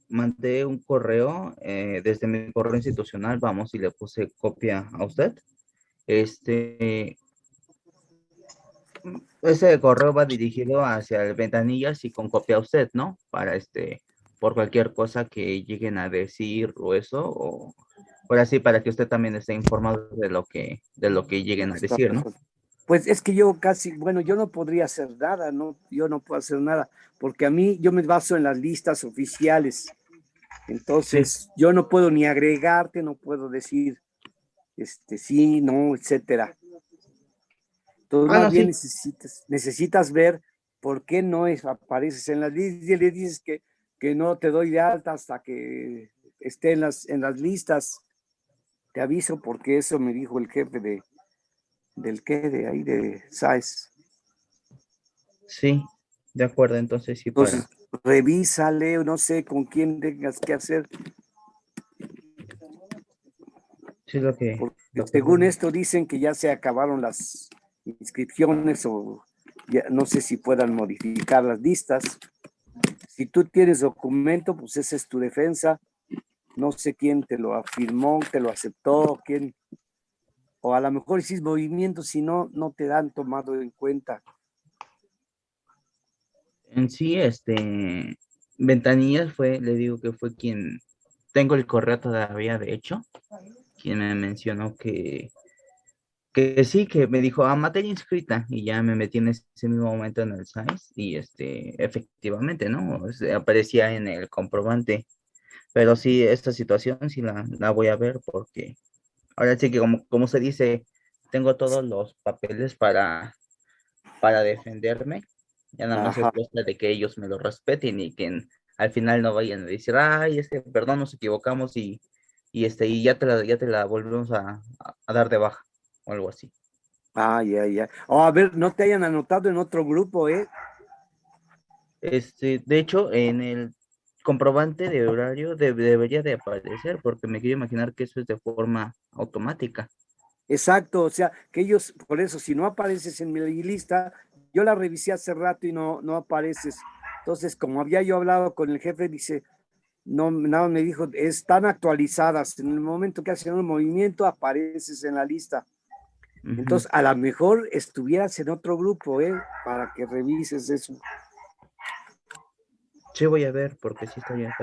mandé un correo desde mi correo institucional, vamos, y le puse copia a usted. Este, ese correo va dirigido hacia el ventanillas y con copia a usted, ¿no? Para por cualquier cosa que lleguen a decir o eso, o por así, para que usted también esté informado de lo que lleguen a Está decir, ¿no? perfecto. Pues es que yo casi, bueno, yo no podría hacer nada, ¿no? Yo no puedo hacer nada, porque a mí yo me baso en las listas oficiales. Sí. Entonces, yo no puedo ni agregarte, no puedo decir sí, no, etcétera. Entonces, Ah, más no, bien sí. necesitas ver por qué no apareces en las listas y le dices que no te doy de alta hasta que esté en las listas. Te aviso porque eso me dijo el jefe del qué, de ahí, de SAES. Sí, de acuerdo, entonces sí, Entonces, para. revísale, no sé con quién tengas que hacer, Sí, porque lo que según esto dicen que ya se acabaron las inscripciones o ya no sé si puedan modificar las listas. Si tú tienes documento, pues esa es tu defensa. No sé quién te lo afirmó, te lo aceptó, quién, o a lo mejor hiciste movimientos si no, no te han tomado en cuenta. en sí, Ventanillas fue, le digo que fue quien, tengo el correo todavía, de hecho, quien me mencionó que sí, que me dijo, materia inscrita, y ya me metí en ese mismo momento en el SAIS, y efectivamente, ¿no? Aparecía en el comprobante, pero sí, esta situación sí la voy a ver, porque ahora sí que como se dice, tengo todos los papeles para defenderme. Ya nada más es Ajá. cuestión de que ellos me lo respeten y que al final no vayan a decir, ay, perdón, nos equivocamos y ya te la volvemos a dar de baja o algo así. Ah, ya, ya. Oh, a ver, no te hayan anotado en otro grupo, ¿eh? De hecho, en el comprobante de horario debería de aparecer, porque me quiero imaginar que eso es de forma automática. Exacto, o sea, que ellos, por eso, si no apareces en mi lista, yo la revisé hace rato y no apareces. Entonces, como había yo hablado con el jefe, dice, no, nada, me dijo, están actualizadas. En el momento que hacen un movimiento, apareces en la lista. Ujú. Entonces, a lo mejor estuvieras en otro grupo, ¿eh? Para que revises eso. Sí, voy a ver, porque sí estaría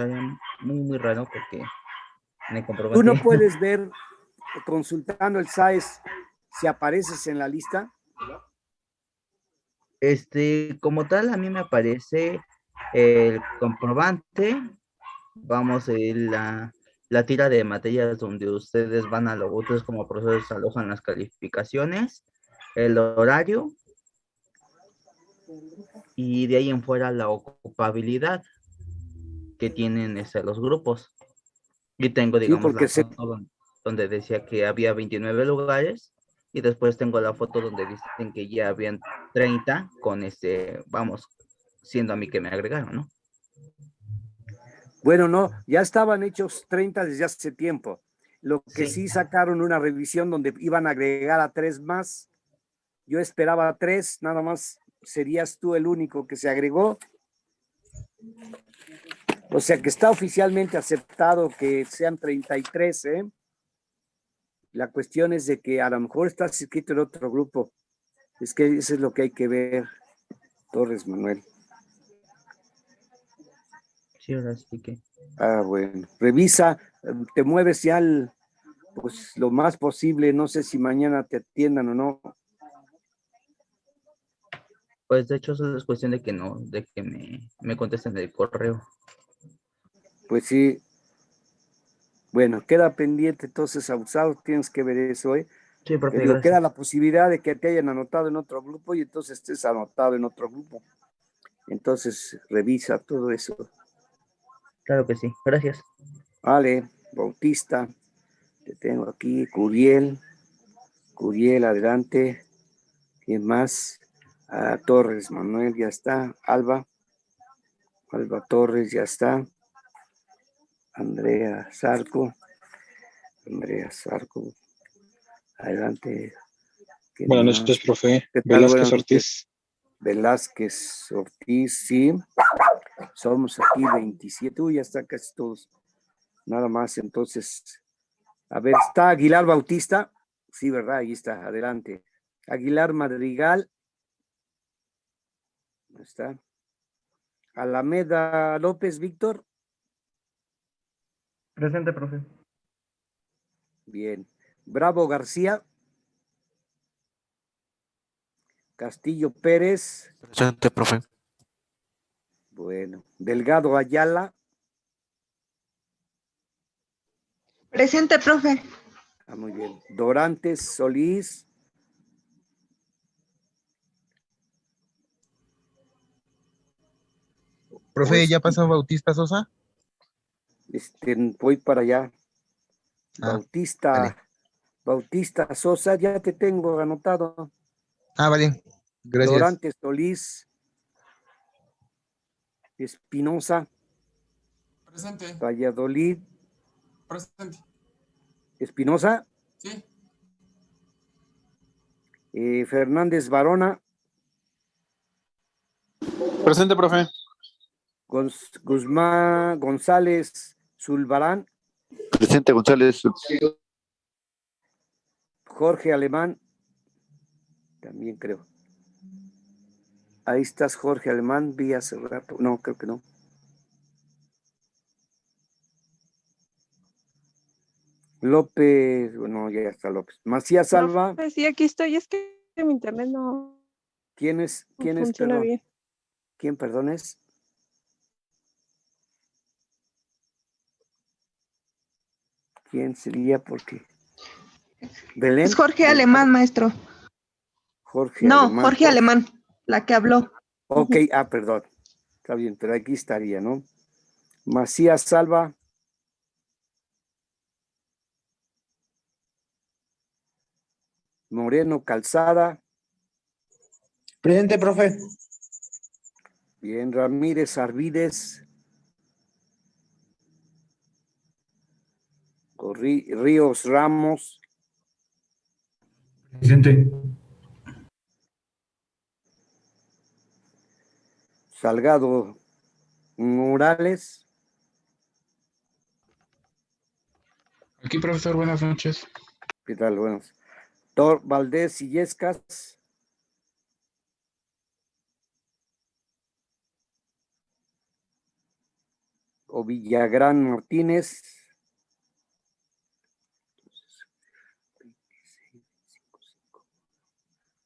muy, muy raro, porque en el Tú no comprobante. puedes ver, consultando el SAES, si apareces en la lista. Como tal, a mí me aparece el comprobante, vamos, la tira de materias donde ustedes van a lo, ustedes como profesores alojan las calificaciones, el horario y de ahí en fuera la ocupabilidad que tienen los grupos. Y tengo, Sí, digamos, porque la foto donde decía que había 29 lugares y después tengo la foto donde dicen que ya habían 30 con vamos, siendo a mí que me agregaron, ¿no? bueno, no, ya estaban hechos 30 desde hace tiempo. Lo que Sí, sí sacaron una revisión donde iban a agregar a 3 más. Yo esperaba 3, nada más serías tú el único que se agregó. O sea que está oficialmente aceptado que sean 33, ¿eh? La cuestión es de que a lo mejor estás inscrito en otro grupo. Es que eso es lo que hay que ver, Torres Manuel. sí, ahora sí que. Ah, bueno. Revisa, te mueves ya pues lo más posible. No sé si mañana te atiendan o no. Pues de hecho, eso es cuestión de que no, de que me contesten el correo. Pues sí, bueno, queda pendiente entonces, abusado, tienes que ver eso, ¿eh? Sí, Te profe, digo, queda gracias. la posibilidad de que te hayan anotado en otro grupo y entonces estés anotado en otro grupo. Entonces, revisa todo eso. Claro que sí, gracias. Vale, Bautista, te tengo aquí, Curiel, adelante. ¿Quién más? Torres, Manuel, ya está. Alba Torres, ya está. Andrea Zarco, adelante. ¿Quién Buenas más? noches, profe. ¿Qué tal? Velázquez Buenas noches. Ortiz. Velázquez Ortiz, sí. Somos aquí 27. Uy, ya están casi todos. Nada más, entonces. A ver, ¿está Aguilar Bautista? Sí, ¿verdad? Ahí está, adelante. Aguilar Madrigal. ¿Dónde está? Alameda López Víctor. Presente, profe. Bien. Bravo García. Castillo Pérez. Presente, profe. Bueno. Delgado Ayala. Presente, profe. Ah, muy bien. Dorantes Solís. Profe, ¿ya pasó Bautista Sosa? Voy para allá. Ah, Bautista, vale. Bautista Sosa, ya te tengo anotado. Vale. Gracias. Dorantes Solís. Espinosa. Presente. Valladolid. Presente. Espinosa. Sí. Fernández Varona. Presente, profe. Guzmán González Zulbarán. Presente, González. Jorge Alemán. También creo. Ahí estás, Jorge Alemán. Vi hace rato. No, creo que no. López. Bueno, ya está López. Macías Salva. Profe, sí, aquí estoy. Es que mi internet no ¿Quién es? funciona Perdón? bien. ¿Quién, perdón, es? ¿Quién sería? Porque Belén. Es Jorge Alemán, maestro. Jorge No, Alemán. Jorge Alemán, la que habló. Ok, perdón. Está bien, pero aquí estaría, ¿no? Macías Salva. Moreno Calzada. Presente, profe. Bien, Ramírez Arvides. Ríos Ramos. Presente. Salgado Morales. Aquí, profesor, buenas noches. ¿Qué tal? Buenos. Valdés Illescas. O Villagrán Martínez.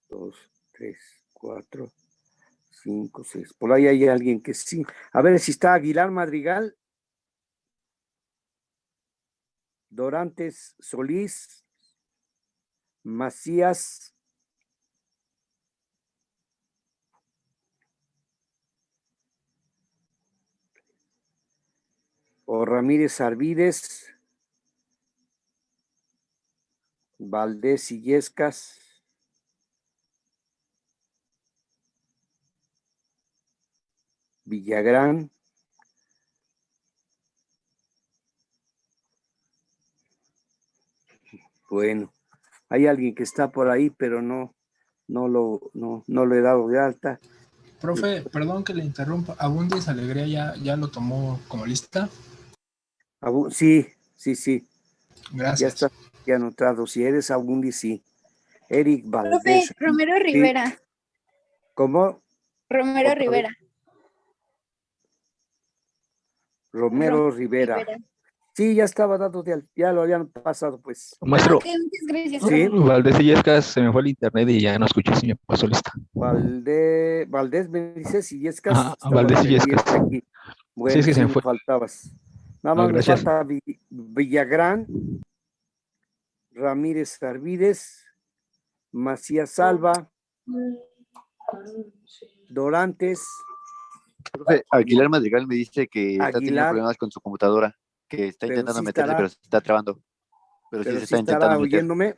2, 3, 4, 5, 6. Por ahí hay alguien que sí. A ver si está Aguilar Madrigal. Dorantes Solís. Macías. O Ramírez Arvides. Valdés Illescas. Villagrán. Bueno, hay alguien que está por ahí, pero no lo he dado de alta. Profe, perdón que le interrumpa. Abundis Alegría ya lo tomó como lista. Sí. Ya Gracias. está ya anotado. Si eres Abundi, sí. Eric Profe, Valdés. Romero Sí. Rivera. ¿Cómo? Romero Otra vez. Rivera. Romero Rivera. Sí, ya estaba dado de alta. Ya lo habían pasado, pues. Maestro, Ok, muchas gracias. Sí. Valdés Illescas, se me fue el internet y ya no escuché si me pasó lista. Valdés me dices y Yescas. Ajá, Estaba Valdés pendiente Illescas. aquí. Sí, Bueno, es que se sí me me fue. faltabas. Nada más me Gracias. falta Villagrán, Ramírez Arvides, Macías Salva, Dorantes, Profe, Aguilar Madrigal me dice que está teniendo Aguilar, problemas con su computadora, que está pero intentando sí meterse, estará, pero se está trabando. Pero sí pero se sí está estará intentando meter. oyéndome.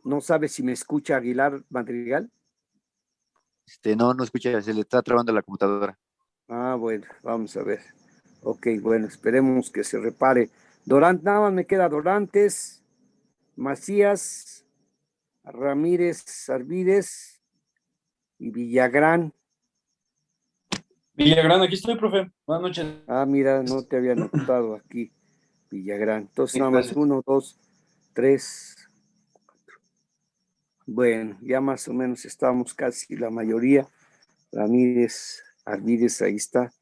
No sabe si me escucha Aguilar Madrigal. No escucha, se le está trabando la computadora. Ah, bueno, vamos a ver. Ok, bueno, esperemos que se repare. Nada más me queda Dorantes, Macías, Ramírez Arvides y Villagrán. Villagrán, aquí estoy, profe. Buenas noches. Ah, mira, no te había notado aquí, Villagrán. Entonces, Sí, nada más gracias. 1, 2, 3. Bueno, ya más o menos estamos casi la mayoría. Ramírez, Arvides, ahí está.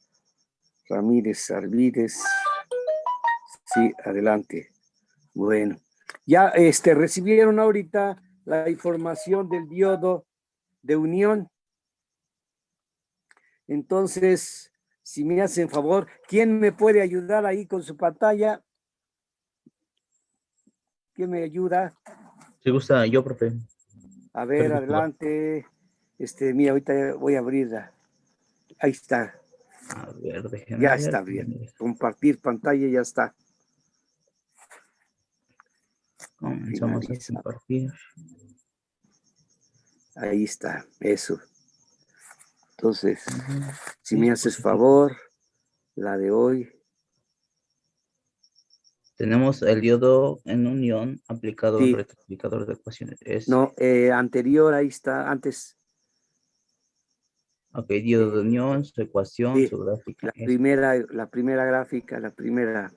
Ramírez, Arvides. Sí, adelante. Bueno, ya recibieron ahorita la información del diodo de unión. Entonces, si me hacen favor, ¿quién me puede ayudar ahí con su pantalla? ¿Quién me ayuda? Si gusta, yo, profe. A ver, Soy Gustavo. adelante. Mira, ahorita voy a abrirla. Ahí está. A ver, déjenme Ya ver. está bien. Compartir pantalla, ya está. Comenzamos a Finalizar. compartir. Ahí está, eso. Entonces, si me haces favor, la de hoy. Tenemos el diodo en unión aplicado al Sí. rectificador de ecuaciones. No, anterior, ahí está, antes. Ok, diodo de unión, su ecuación, Sí, su gráfica. la primera gráfica, la primera.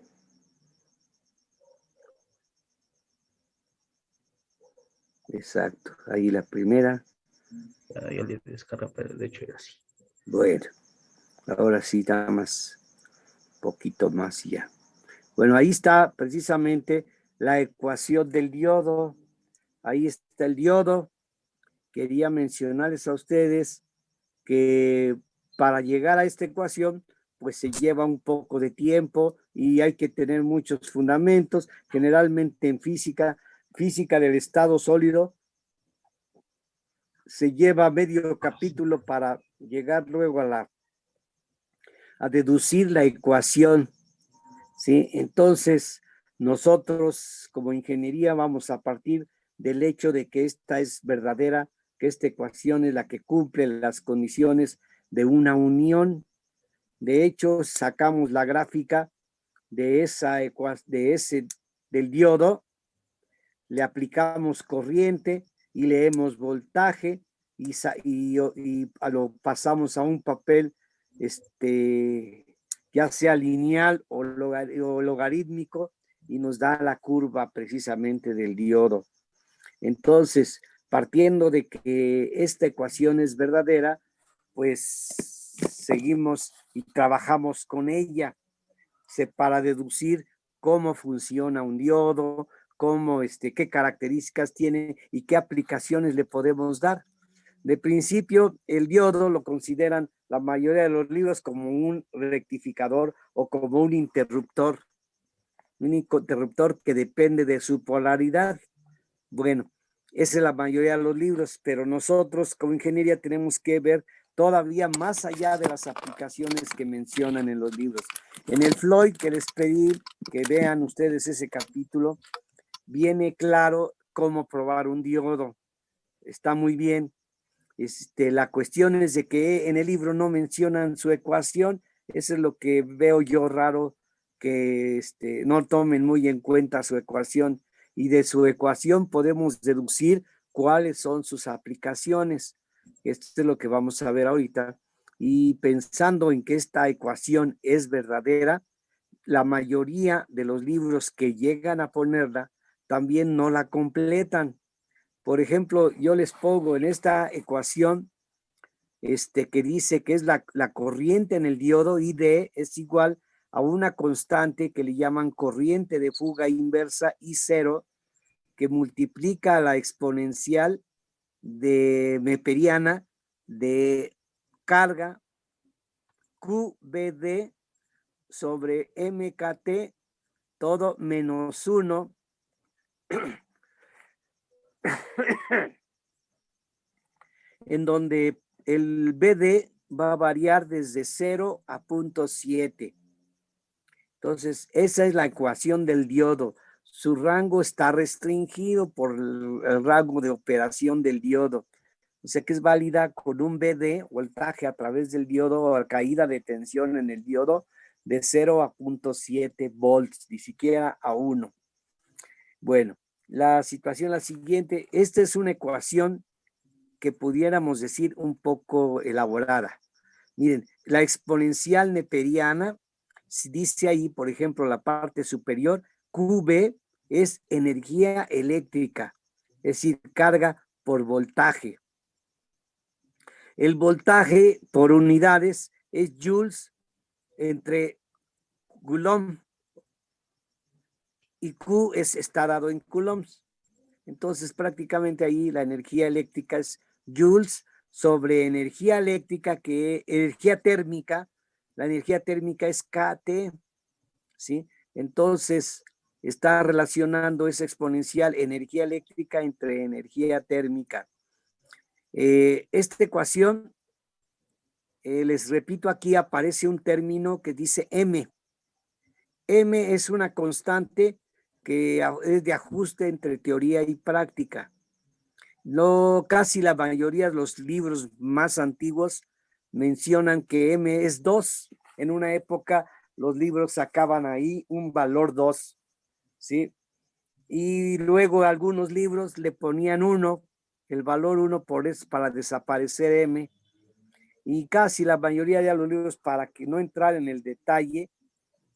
Exacto, ahí la primera. Yo le descarga, pero de hecho era así. Bueno, ahora sí, nada más, poquito más y ya. Bueno, ahí está precisamente la ecuación del diodo. Ahí está el diodo. Quería mencionarles a ustedes que para llegar a esta ecuación, pues se lleva un poco de tiempo y hay que tener muchos fundamentos. Generalmente en física del estado sólido, se lleva medio capítulo para llegar luego a deducir la ecuación, ¿sí? Entonces, nosotros como ingeniería vamos a partir del hecho de que esta es verdadera, que esta ecuación es la que cumple las condiciones de una unión. De hecho, sacamos la gráfica de del diodo, le aplicamos corriente y leemos voltaje y lo pasamos a un papel, ya sea lineal o logarítmico, y nos da la curva precisamente del diodo. Entonces, partiendo de que esta ecuación es verdadera, pues seguimos y trabajamos con ella para deducir cómo funciona un diodo, qué características tiene y qué aplicaciones le podemos dar. De principio, el diodo lo consideran la mayoría de los libros como un rectificador o como un interruptor que depende de su polaridad. Bueno, esa es la mayoría de los libros, pero nosotros como ingeniería tenemos que ver todavía más allá de las aplicaciones que mencionan en los libros. En el Floyd, que les pedí que vean ustedes ese capítulo, viene claro cómo probar un diodo. Está muy bien. La cuestión es de que en el libro no mencionan su ecuación. Eso es lo que veo yo raro, que no tomen muy en cuenta su ecuación, y de su ecuación podemos deducir cuáles son sus aplicaciones. Esto es lo que vamos a ver ahorita. Y pensando en que esta ecuación es verdadera, la mayoría de los libros que llegan a ponerla también no la completan. Por ejemplo, yo les pongo en esta ecuación que dice que es la corriente en el diodo, ID, es igual a una constante que le llaman corriente de fuga inversa, I0, que multiplica la exponencial de meperiana de carga QBD sobre MKT, todo menos 1, en donde el BD va a variar desde 0 a 0.7. Entonces, esa es la ecuación del diodo. Su rango está restringido por el rango de operación del diodo. O sea que es válida con un BD, voltaje a través del diodo, o caída de tensión en el diodo, de 0 a 0.7 volts, ni siquiera a 1. Bueno, la situación es la siguiente. Esta es una ecuación que pudiéramos decir un poco elaborada. Miren, la exponencial neperiana, si dice ahí, por ejemplo, la parte superior, QB es energía eléctrica, es decir, carga por voltaje. El voltaje por unidades es joules entre coulomb y Q está dado en coulombs. Entonces, prácticamente ahí la energía eléctrica es joules sobre energía eléctrica, energía térmica. La energía térmica es KT, ¿sí? Entonces, está relacionando esa exponencial energía eléctrica entre energía térmica. Esta ecuación, les repito, aquí aparece un término que dice M. M es una constante que es de ajuste entre teoría y práctica. Casi la mayoría de los libros más antiguos mencionan que M es 2. En una época los libros sacaban ahí un valor 2, ¿sí? Y luego algunos libros le ponían 1, el valor 1 por eso, para desaparecer M. Y casi la mayoría de los libros, para que no entrar en el detalle,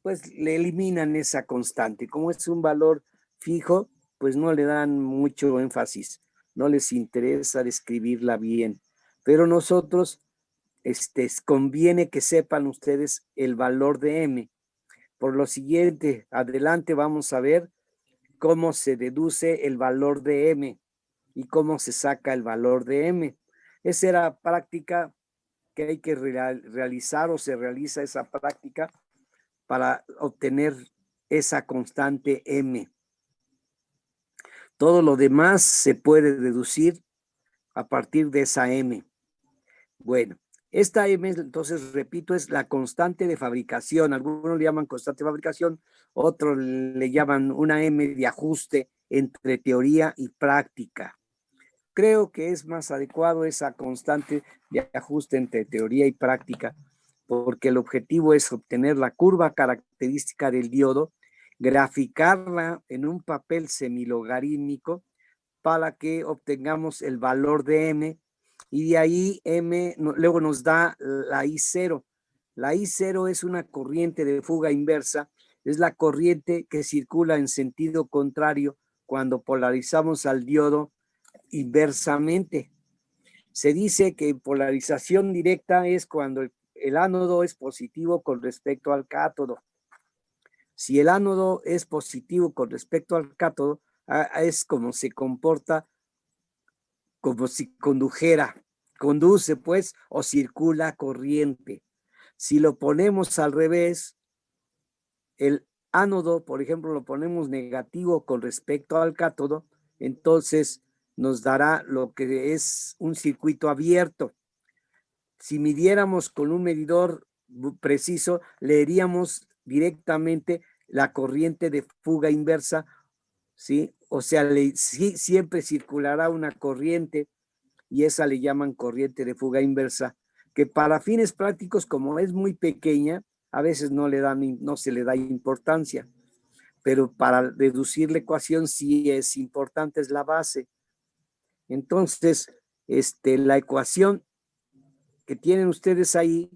pues le eliminan esa constante. Como es un valor fijo, pues no le dan mucho énfasis, no les interesa describirla bien. Pero nosotros, conviene que sepan ustedes el valor de M. Por lo siguiente, adelante vamos a ver cómo se deduce el valor de M y cómo se saca el valor de M. Esa era práctica que hay que realizar, o se realiza esa práctica para obtener esa constante M. Todo lo demás se puede deducir a partir de esa M. Bueno, esta M, entonces, repito, es la constante de fabricación. Algunos le llaman constante de fabricación, otros le llaman una M de ajuste entre teoría y práctica. Creo que es más adecuado esa constante de ajuste entre teoría y práctica, porque el objetivo es obtener la curva característica del diodo, graficarla en un papel semilogarítmico para que obtengamos el valor de M, y de ahí M luego nos da la I0. La I0 es una corriente de fuga inversa, es la corriente que circula en sentido contrario cuando polarizamos al diodo inversamente. Se dice que polarización directa es cuando el ánodo es positivo con respecto al cátodo. Si el ánodo es positivo con respecto al cátodo, es como se comporta, como si condujera, conduce pues, o circula corriente. Si lo ponemos al revés, el ánodo, por ejemplo, lo ponemos negativo con respecto al cátodo, entonces nos dará lo que es un circuito abierto. Si midiéramos con un medidor preciso, leeríamos directamente la corriente de fuga inversa, ¿sí? O sea, siempre circulará una corriente, y esa le llaman corriente de fuga inversa, que para fines prácticos, como es muy pequeña, a veces no se le da importancia, pero para deducir la ecuación sí es importante, es la base. Entonces, la ecuación que tienen ustedes ahí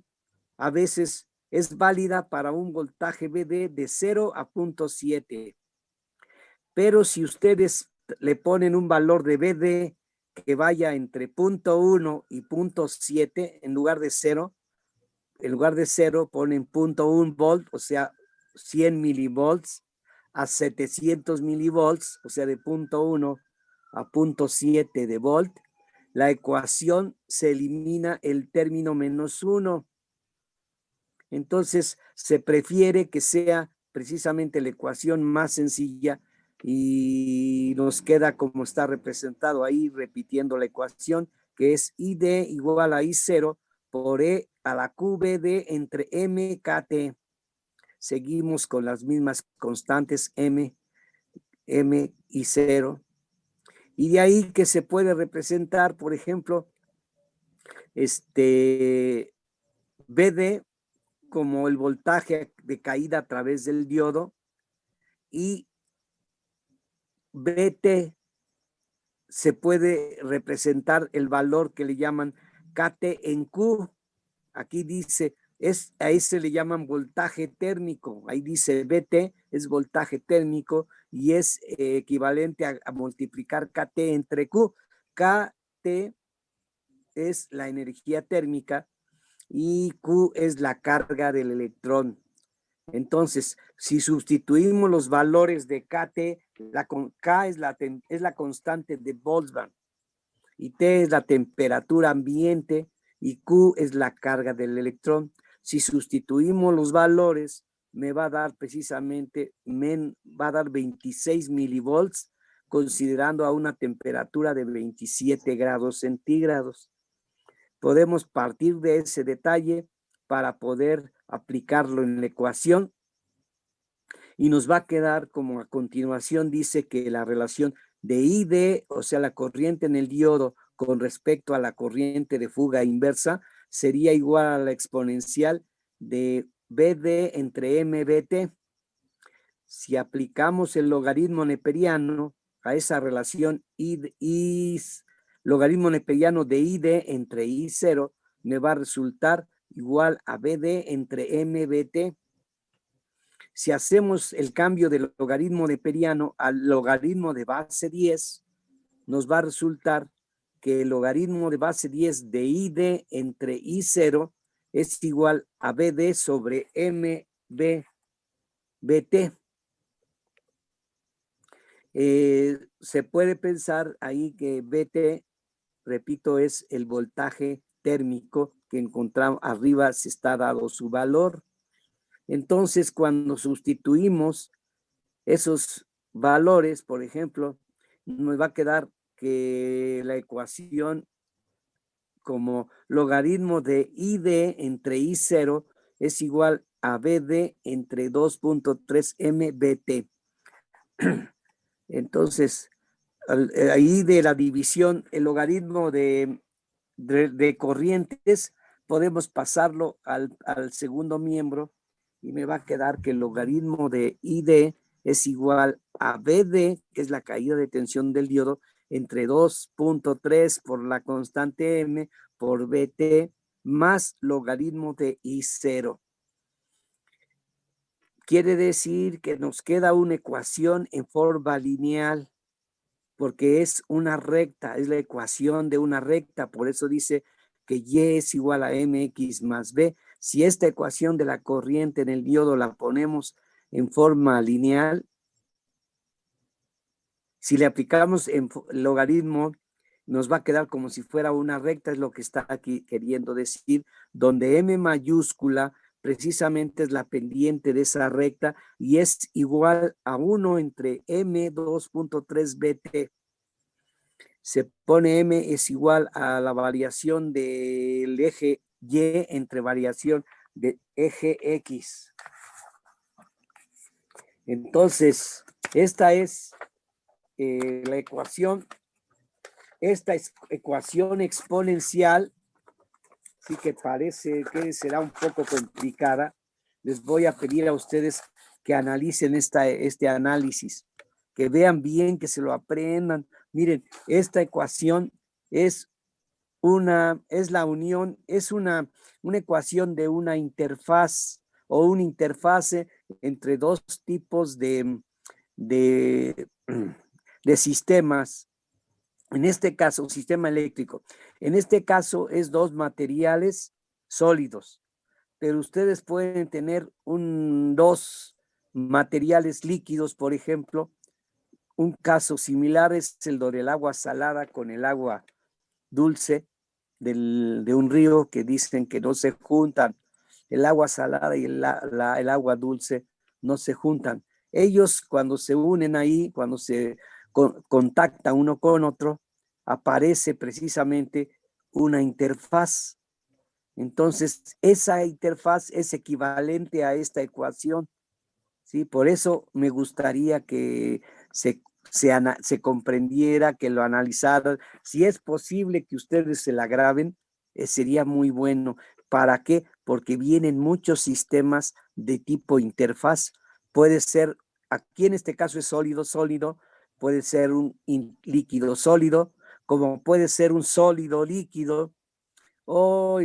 a veces es válida para un voltaje BD de 0 a 0.7. Pero si ustedes le ponen un valor de BD que vaya entre 0.1 y 0.7, en lugar de 0, ponen 0.1 volt, o sea, 100 milivolts, a 700 milivolts, o sea, de 0.1 a 0.7 de volt, la ecuación se elimina el término -1. Entonces, se prefiere que sea precisamente la ecuación más sencilla, y nos queda como está representado ahí, repitiendo la ecuación, que es ID igual a I0 por E a la QBD entre MKT. Seguimos con las mismas constantes M y 0. Y de ahí que se puede representar, por ejemplo, BD como el voltaje de caída a través del diodo, y BT se puede representar el valor que le llaman KT en Q, aquí dice, ahí se le llaman voltaje térmico, ahí dice VT es voltaje térmico y es equivalente a multiplicar KT entre Q. KT es la energía térmica y Q es la carga del electrón. Entonces, si sustituimos los valores de KT, K es la constante de Boltzmann y T es la temperatura ambiente y Q es la carga del electrón. Si sustituimos los valores, me va a dar precisamente, va a dar 26 milivolts, considerando a una temperatura de 27 grados centígrados. Podemos partir de ese detalle para poder aplicarlo en la ecuación y nos va a quedar como a continuación dice que la relación de ID, o sea, la corriente en el diodo con respecto a la corriente de fuga inversa, sería igual a la exponencial de BD entre MBT. Si aplicamos el logaritmo neperiano a esa relación logaritmo neperiano de ID entre I0, me va a resultar igual a BD entre MBT. Si hacemos el cambio del logaritmo neperiano al logaritmo de base 10, nos va a resultar que el logaritmo de base 10 de ID entre I0 es igual a BD sobre MBT. Se puede pensar ahí que BT, repito, es el voltaje térmico que encontramos arriba, se está dado su valor. Entonces, cuando sustituimos esos valores, por ejemplo, nos va a quedar que la ecuación como logaritmo de ID entre I0 es igual a BD entre 2.3 MBT. Entonces, ahí de la división, el logaritmo de corrientes, podemos pasarlo al segundo miembro y me va a quedar que el logaritmo de ID es igual a BD, que es la caída de tensión del diodo, entre 2.3 por la constante M por BT más logaritmo de I0. Quiere decir que nos queda una ecuación en forma lineal, porque es una recta, es la ecuación de una recta, por eso dice que Y es igual a MX más B. Si esta ecuación de la corriente en el diodo la ponemos en forma lineal, si le aplicamos en logaritmo, nos va a quedar como si fuera una recta, es lo que está aquí queriendo decir, donde M mayúscula precisamente es la pendiente de esa recta y es igual a 1 entre M 2.3 BT. Se pone M es igual a la variación del eje Y entre variación del eje X. Entonces, esta es la ecuación. Esta ecuación exponencial, sí que parece que será un poco complicada. Les voy a pedir a ustedes que analicen este análisis, que vean bien, que se lo aprendan. Miren, esta ecuación es una ecuación de una interfaz o una interfase entre dos tipos de sistemas. En este caso, sistema eléctrico. En este caso es dos materiales sólidos, pero ustedes pueden tener dos materiales líquidos, por ejemplo. Un caso similar es el del agua salada con el agua dulce de un río, que dicen que no se juntan. El agua salada y el agua dulce no se juntan. Ellos cuando se unen ahí, cuando se contacta uno con otro, aparece precisamente una interfaz. Entonces, esa interfaz es equivalente a esta ecuación, ¿sí? Por eso me gustaría que se comprendiera, que lo analizaran. Si es posible que ustedes se la graben, sería muy bueno. ¿Para qué? Porque vienen muchos sistemas de tipo interfaz. Puede ser, aquí en este caso es sólido, puede ser un líquido sólido, como puede ser un sólido líquido, o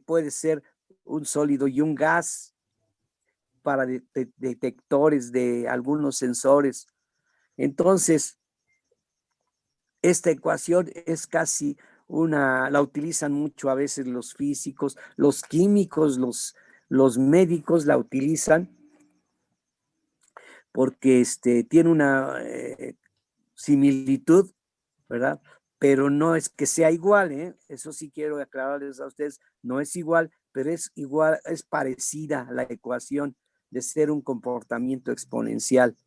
puede ser un sólido y un gas para detectores de algunos sensores. Entonces, esta ecuación es casi la utilizan mucho a veces los físicos, los químicos, los médicos la utilizan porque tiene una similitud, ¿verdad? Pero no es que sea igual, ¿eh? Eso sí quiero aclararles a ustedes, no es igual, pero es igual, es parecida a la ecuación de ser un comportamiento exponencial.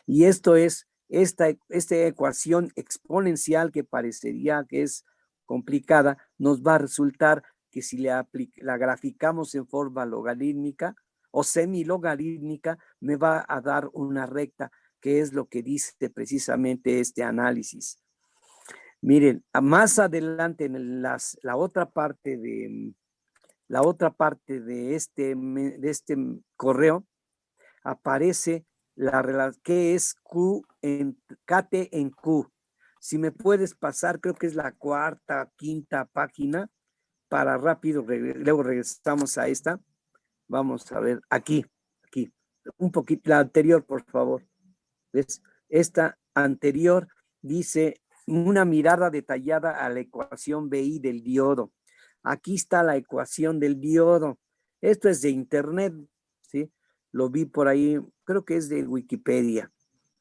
Y esto es, esta ecuación exponencial que parecería que es complicada, nos va a resultar que si la graficamos en forma logarítmica o semilogarítmica, me va a dar una recta, que es lo que dice precisamente este análisis. Miren, más adelante en la otra parte de este correo aparece qué es KT en Q. Si me puedes pasar, creo que es la cuarta, quinta página, para rápido, luego regresamos a esta. Vamos a ver, aquí, un poquito, la anterior, por favor. ¿Ves? Esta anterior dice una mirada detallada a la ecuación BI del diodo. Aquí está la ecuación del diodo. Esto es de internet, ¿sí? Lo vi por ahí, creo que es de Wikipedia.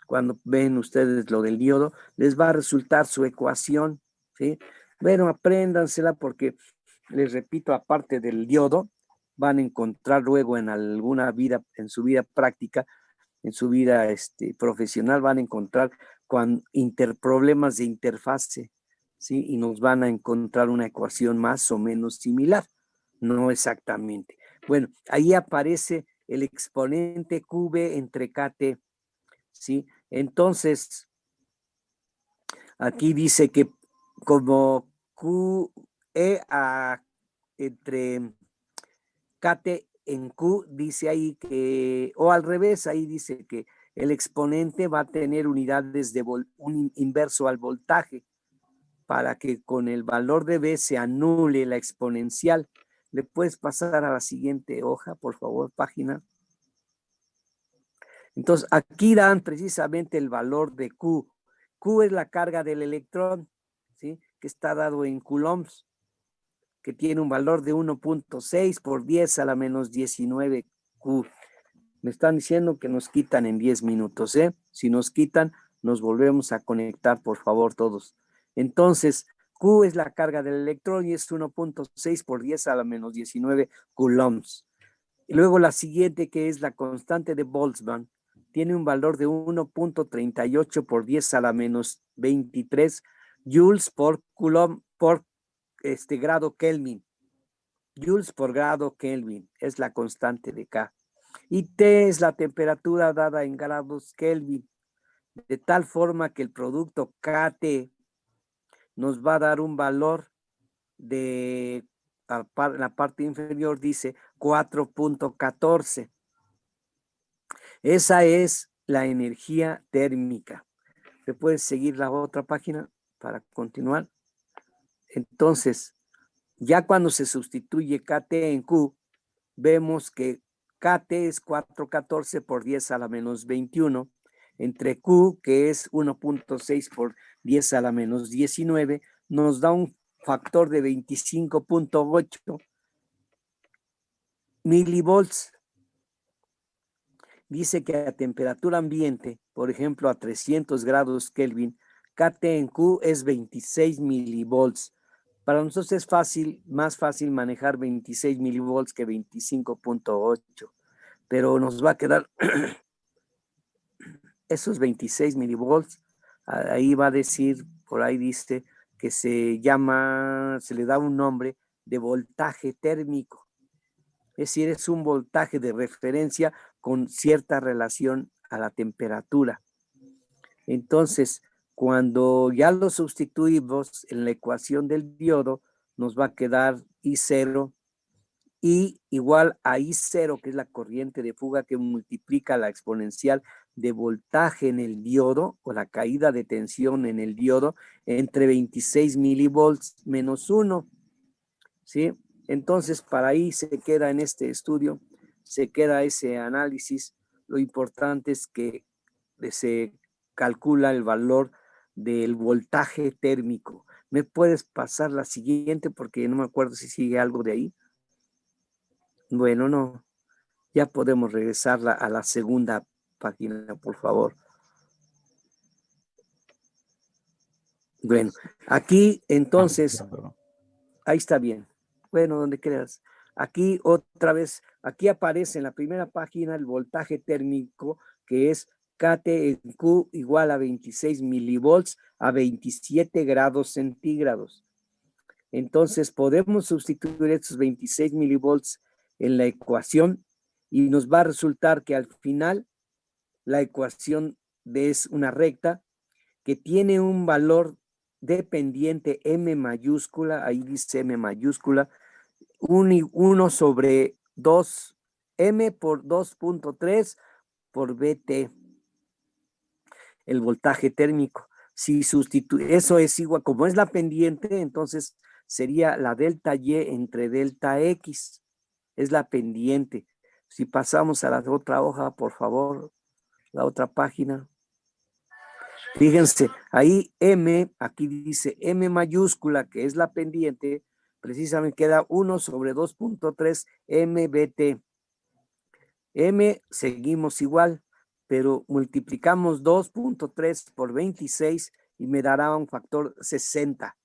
Cuando ven ustedes lo del diodo, les va a resultar su ecuación, ¿sí? Bueno, apréndansela porque, les repito, aparte del diodo, van a encontrar luego en alguna vida, en su vida práctica, en su vida profesional, van a encontrar problemas de interfase, ¿sí? Y nos van a encontrar una ecuación más o menos similar, no exactamente. Bueno, ahí aparece el exponente QB entre KT, ¿sí? Entonces, aquí dice que como QE entre KT en Q, dice ahí que, o al revés, ahí dice que el exponente va a tener unidades de un inverso al voltaje para que con el valor de B se anule la exponencial. ¿Le puedes pasar a la siguiente hoja, por favor, página? Entonces, aquí dan precisamente el valor de Q. Q es la carga del electrón, ¿sí? Que está dado en coulombs, que tiene un valor de 1.6 por 10 a la menos 19 Q. Me están diciendo que nos quitan en 10 minutos, ¿eh? Si nos quitan, nos volvemos a conectar, por favor, todos. Entonces, Q es la carga del electrón y es 1.6 por 10 a la menos 19 coulombs. Y luego la siguiente, que es la constante de Boltzmann, tiene un valor de 1.38 por 10 a la menos 23 joules por coulomb por grado Kelvin. Joules por grado Kelvin es la constante de K. Y T es la temperatura dada en grados Kelvin, de tal forma que el producto KT nos va a dar un valor de, en la parte inferior dice 4.14. Esa es la energía térmica. ¿Me puedes seguir la otra página para continuar? Entonces, ya cuando se sustituye KT en Q, vemos que KT es 414 por 10 a la menos 21, entre Q, que es 1.6 por 10 a la menos 19, nos da un factor de 25.8 milivolts. Dice que a temperatura ambiente, por ejemplo, a 300 grados Kelvin, KT en Q es 26 milivolts. Para nosotros es más fácil manejar 26 milivolts que 25.8, pero nos va a quedar esos 26 milivolts. Ahí va a decir, por ahí dice que se le da un nombre de voltaje térmico. Es decir, es un voltaje de referencia con cierta relación a la temperatura. Entonces, cuando ya lo sustituimos en la ecuación del diodo, nos va a quedar I0 y igual a I0, que es la corriente de fuga que multiplica la exponencial de voltaje en el diodo o la caída de tensión en el diodo entre 26 milivolts menos 1. ¿sí? Entonces, para ahí se queda en este estudio, se queda ese análisis. Lo importante es que se calcula el valor del voltaje térmico. ¿Me puedes pasar la siguiente? Porque no me acuerdo si sigue algo de ahí. Bueno, no. Ya podemos regresar a la segunda página, por favor. Bueno, aquí entonces, ahí está bien. Bueno, donde creas. Aquí otra vez, aquí aparece en la primera página el voltaje térmico, que es KT en Q igual a 26 milivolts a 27 grados centígrados. Entonces podemos sustituir estos 26 milivolts en la ecuación y nos va a resultar que al final la ecuación es una recta que tiene un valor dependiente M mayúscula, ahí dice M mayúscula, 1 sobre 2, M por 2.3 por BT, el voltaje térmico. Si sustituye, eso es igual, como es la pendiente, entonces sería la delta Y entre delta X, es la pendiente. Si pasamos a la otra hoja, por favor, la otra página. Fíjense, ahí M, aquí dice M mayúscula, que es la pendiente, precisamente queda 1 sobre 2.3 MBT. M seguimos igual, pero multiplicamos 2.3 por 26 y me dará un factor 60.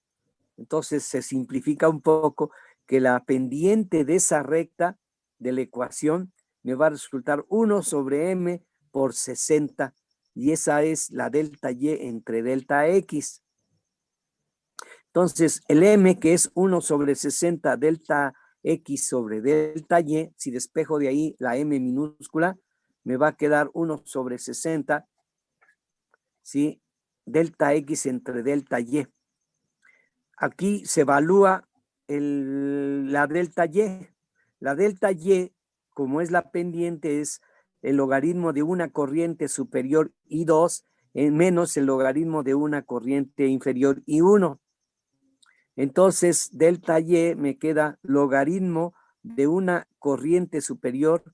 Entonces se simplifica un poco que la pendiente de esa recta de la ecuación me va a resultar 1 sobre M por 60 y esa es la delta Y entre delta X. Entonces el M, que es 1 sobre 60 delta X sobre delta Y, si despejo de ahí la M minúscula, me va a quedar 1 sobre 60, ¿sí? Delta X entre delta Y. Aquí se evalúa la delta Y. La delta Y, como es la pendiente, es el logaritmo de una corriente superior I2 menos el logaritmo de una corriente inferior I1. Entonces, delta Y me queda logaritmo de una corriente superior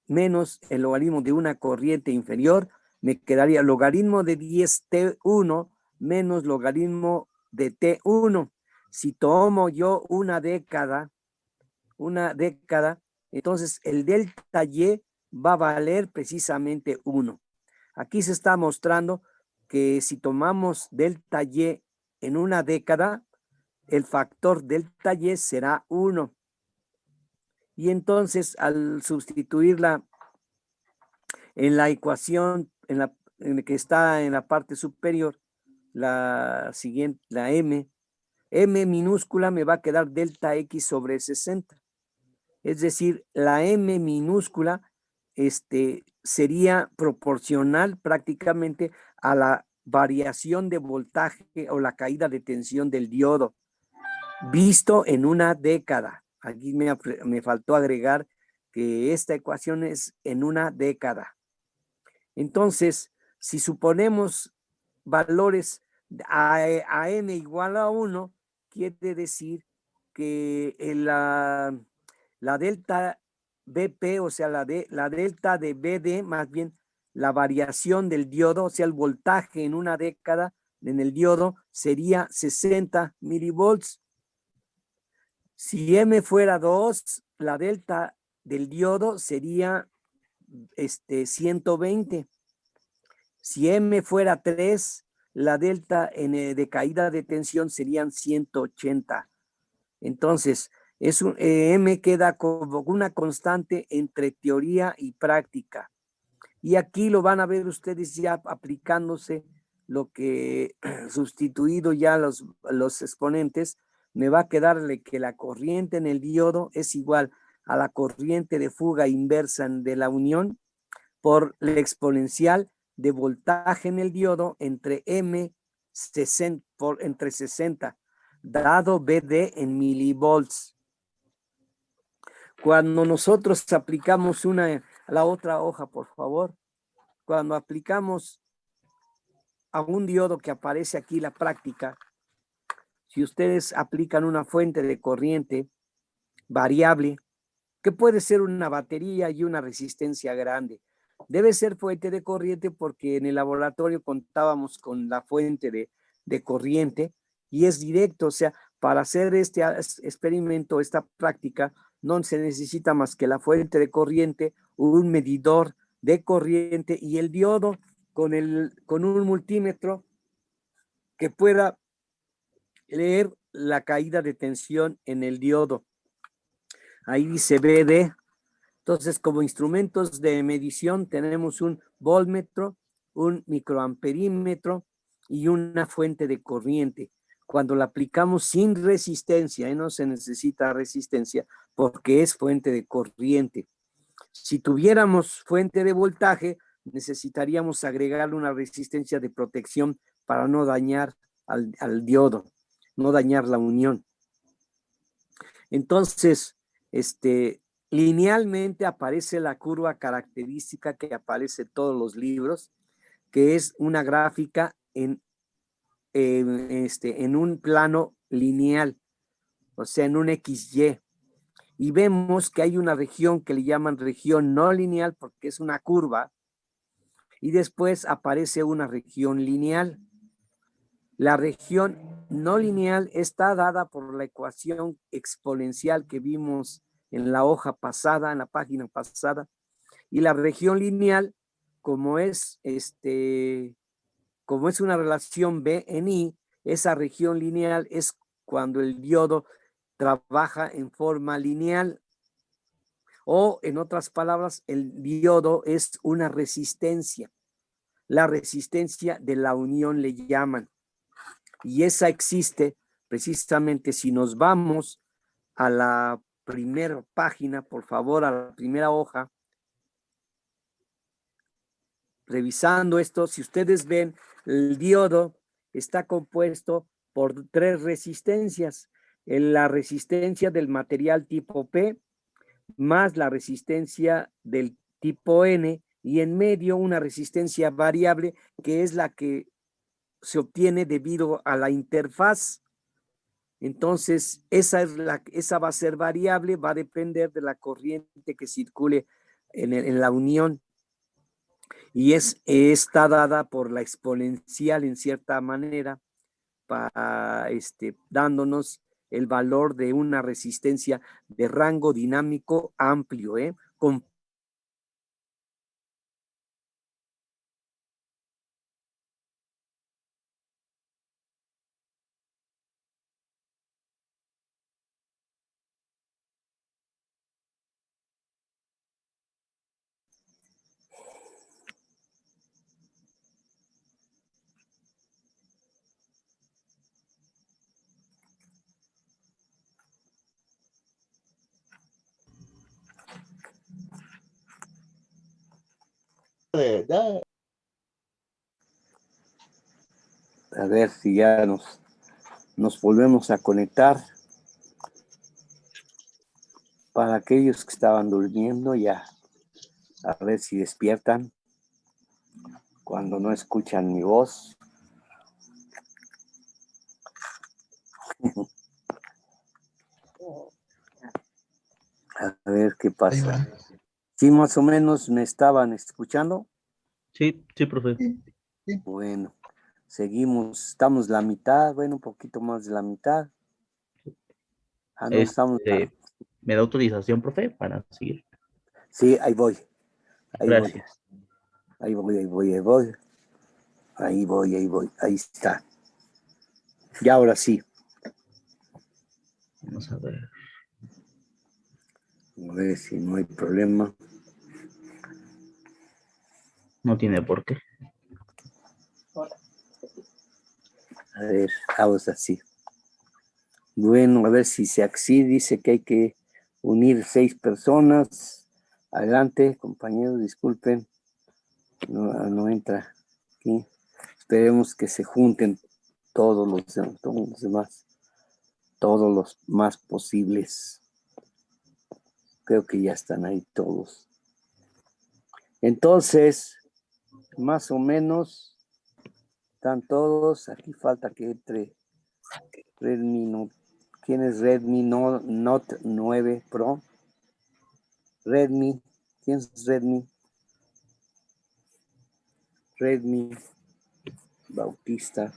menos el logaritmo de una corriente inferior. Me quedaría logaritmo de 10T1 menos logaritmo de T1. Si tomo yo una década, entonces el delta Y va a valer precisamente 1. Aquí se está mostrando que si tomamos delta Y en una década, el factor delta Y será 1. Y entonces al sustituirla en la ecuación en que está en la parte superior, la siguiente, la M minúscula me va a quedar delta X sobre 60. Es decir, la M minúscula sería proporcional prácticamente a la variación de voltaje o la caída de tensión del diodo, visto en una década. Aquí me faltó agregar que esta ecuación es en una década. Entonces, si suponemos valores a M igual a 1, quiere decir que la delta BP, o sea, la delta de BD, más bien la variación del diodo, o sea, el voltaje en una década en el diodo sería 60 milivolts. Si M fuera 2, la delta del diodo sería 120. Si M fuera 3, la delta de caída de tensión serían 180. Entonces, M queda como una constante entre teoría y práctica. Y aquí lo van a ver ustedes ya aplicándose lo que sustituido ya los exponentes, me va a quedarle que la corriente en el diodo es igual a la corriente de fuga inversa de la unión por la exponencial de voltaje en el diodo entre entre 60, dado BD en milivolts. Cuando nosotros aplicamos la otra hoja, por favor, cuando aplicamos a un diodo que aparece aquí la práctica, si ustedes aplican una fuente de corriente variable, que puede ser una batería y una resistencia grande. Debe ser fuente de corriente porque en el laboratorio contábamos con la fuente de corriente y es directo, o sea, para hacer este experimento, esta práctica, no se necesita más que la fuente de corriente, un medidor de corriente y el diodo con un multímetro que pueda leer la caída de tensión en el diodo. Ahí dice BD. Entonces, como instrumentos de medición tenemos un voltmetro, un microamperímetro y una fuente de corriente. Cuando la aplicamos sin resistencia, no se necesita resistencia porque es fuente de corriente. Si tuviéramos fuente de voltaje, necesitaríamos agregarle una resistencia de protección para no dañar al diodo, no dañar la unión. Entonces, linealmente aparece la curva característica que aparece en todos los libros, que es una gráfica en un plano lineal, o sea, en un XY. Y vemos que hay una región que le llaman región no lineal porque es una curva, y después aparece una región lineal. La región no lineal está dada por la ecuación exponencial que vimos en la hoja pasada, en la página pasada, y la región lineal, como es una relación B en I, esa región lineal es cuando el diodo trabaja en forma lineal, o en otras palabras, el diodo es una resistencia, la resistencia de la unión le llaman. Y esa existe precisamente si nos vamos a la primera página, por favor, a la primera hoja. Revisando esto, si ustedes ven, el diodo está compuesto por 3 resistencias. La resistencia del material tipo P, más la resistencia del tipo N, y en medio una resistencia variable que es la que se obtiene debido a la interfaz. Entonces, esa va a ser variable, va a depender de la corriente que circule en la unión, y está dada por la exponencial en cierta manera, dándonos el valor de una resistencia de rango dinámico amplio, con a ver si ya nos volvemos a conectar. Para aquellos que estaban durmiendo, ya a ver si despiertan cuando no escuchan mi voz. A ver qué pasa. ¿Sí más o menos me estaban escuchando? Sí, sí, profe. Bueno, seguimos, estamos la mitad, bueno, un poquito más de la mitad. No estamos. ¿Me da autorización, profe, para seguir? Sí, ahí voy. Gracias. Ahí voy. Ahí está. Y ahora sí. Vamos a ver. A ver si no hay problema. No tiene por qué. A ver, vamos así. Bueno, a ver si así dice que hay que unir 6 personas. Adelante, compañeros, disculpen. No entra aquí. Esperemos que se junten todos los demás, todos los más posibles. Creo que ya están ahí todos. Entonces, más o menos, están todos. Aquí falta que entre 3 minutos. ¿Quién es Redmi Note 9 Pro? Redmi. ¿Quién es Redmi? Redmi Bautista.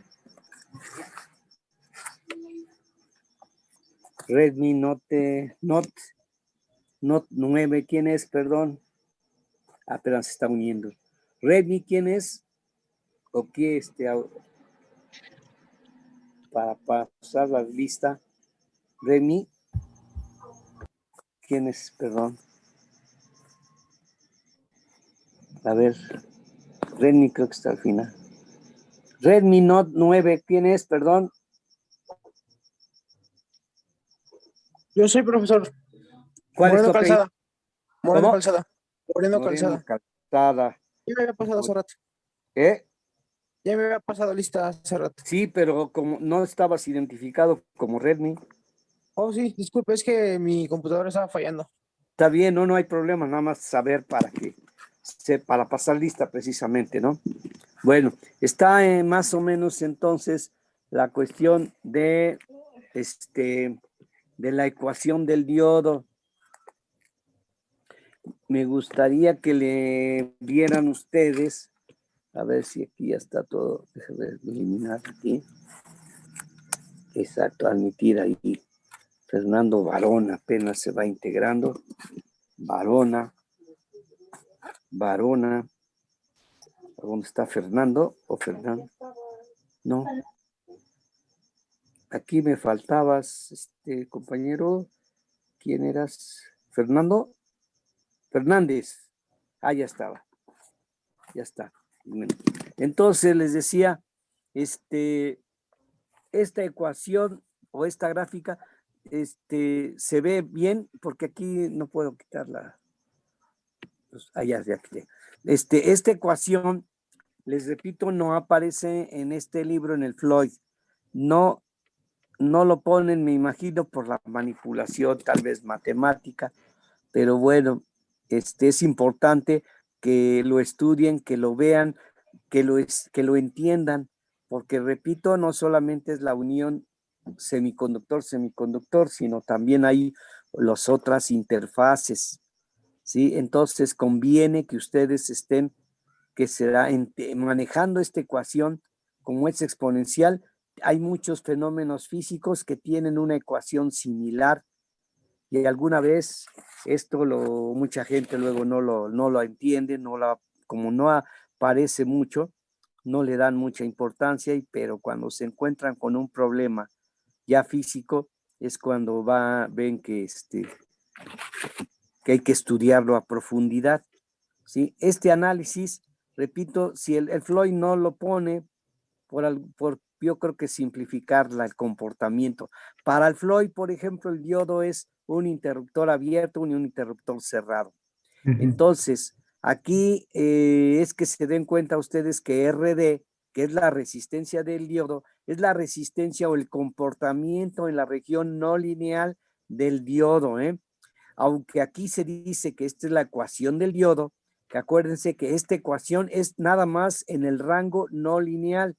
Redmi Note 9. ¿Quién es? Perdón. Apenas se está uniendo. Redmi, ¿quién es? ¿O qué? Para pasar la lista. Redmi. ¿Quién es? Perdón. A ver. Redmi creo que está al final. Redmi Note 9. ¿Quién es? Perdón. Yo soy profesor. ¿Cuál es tu Moreno apellido? Calzada. Moreno ¿Cómo? Calzada. Moreno Moreno Calzada. Calzada. Ya me había pasado hace rato. ¿Eh? Ya me había pasado lista hace rato. Sí, pero como no estabas identificado como Redmi. Oh, sí, disculpe, es que mi computadora estaba fallando. Está bien, no hay problema, nada más saber para pasar lista precisamente, ¿no? Bueno, está más o menos entonces la cuestión de la ecuación del diodo. Me gustaría que le vieran ustedes, a ver si aquí ya está todo, déjame eliminar aquí. Exacto, admitir ahí. Fernando Varona apenas se va integrando. Varona. ¿Dónde está Fernando? ¿O Fernando? No. Aquí me faltabas, compañero. ¿Quién eras? ¿Fernando? Fernández. Ah, ya estaba. Ya está. Entonces les decía, esta ecuación o esta gráfica, se ve bien porque aquí no puedo quitarla. Pues, ya quité. Esta ecuación, les repito, no aparece en este libro, en el Floyd. No lo ponen, me imagino, por la manipulación tal vez matemática, pero bueno, es importante que lo estudien, que lo vean, que lo entiendan, porque repito, no solamente es la unión semiconductor, sino también hay las otras interfaces, ¿sí? Entonces conviene que ustedes estén, manejando esta ecuación, como es exponencial. Hay muchos fenómenos físicos que tienen una ecuación similar y alguna vez mucha gente luego no lo entiende, como no aparece mucho, no le dan mucha importancia, pero cuando se encuentran con un problema ya físico es cuando ven que hay que estudiarlo a profundidad, ¿sí? Este análisis, repito, si el Floyd no lo pone yo creo que simplificar el comportamiento. Para el Floyd, por ejemplo, el diodo es un interruptor abierto y un interruptor cerrado. Entonces, aquí es que se den cuenta ustedes que RD, que es la resistencia del diodo, es la resistencia o el comportamiento en la región no lineal del diodo, Aunque aquí se dice que esta es la ecuación del diodo, que acuérdense que esta ecuación es nada más en el rango no lineal,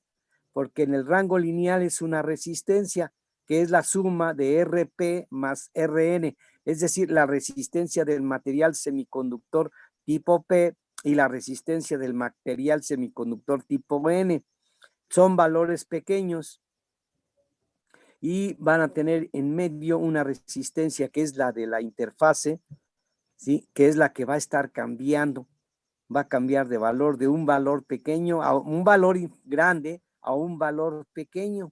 porque en el rango lineal es una resistencia, que es la suma de RP más RN, es decir, la resistencia del material semiconductor tipo P y la resistencia del material semiconductor tipo N. Son valores pequeños y van a tener en medio una resistencia que es la de la interfase, ¿sí? Que es la que va a estar cambiando. Va a cambiar de valor, de un valor pequeño a un valor grande a un valor pequeño.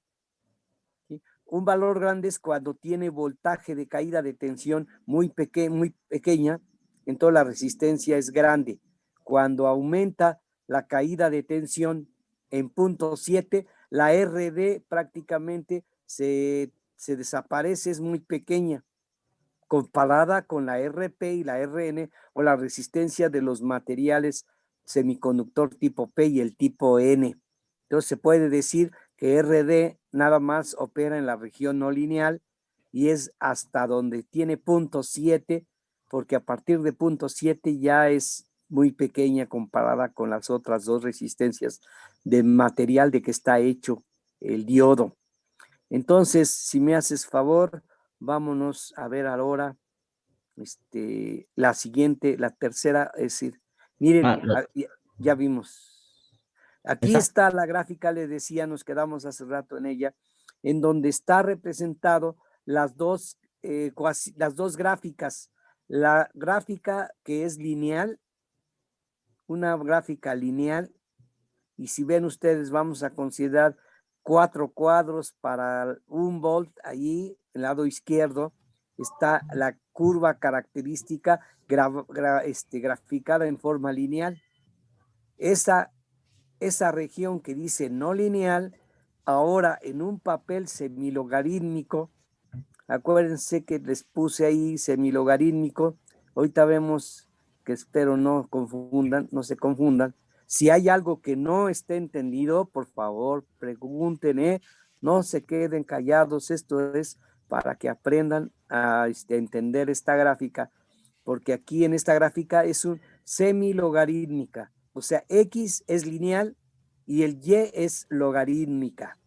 ¿Sí? Un valor grande es cuando tiene voltaje de caída de tensión muy pequeña, entonces la resistencia es grande. Cuando aumenta la caída de tensión en 0.7, la RD prácticamente se desaparece, es muy pequeña, comparada con la RP y la RN o la resistencia de los materiales semiconductor tipo P y el tipo N. Entonces se puede decir que RD nada más opera en la región no lineal y es hasta donde tiene 0.7, porque a partir de 0.7 ya es muy pequeña comparada con las otras dos resistencias de material de que está hecho el diodo. Entonces, si me haces favor, vámonos a ver ahora la siguiente, la tercera, es decir, miren, ya vimos. Aquí ¿Esa? está la gráfica, les decía, nos quedamos hace rato en ella, en donde está representado las dos gráficas. La gráfica que es lineal, una gráfica lineal, y si ven ustedes, vamos a considerar 4 cuadros para 1 volt. Allí, el lado izquierdo, está la curva característica graficada en forma lineal. Esa región que dice no lineal, ahora en un papel semilogarítmico, acuérdense que les puse ahí semilogarítmico, ahorita vemos que espero no se confundan. Si hay algo que no esté entendido, por favor, pregunten, no se queden callados. Esto es para que aprendan a entender esta gráfica, porque aquí en esta gráfica es un semilogarítmica, o sea, X es lineal y el Y es logarítmica.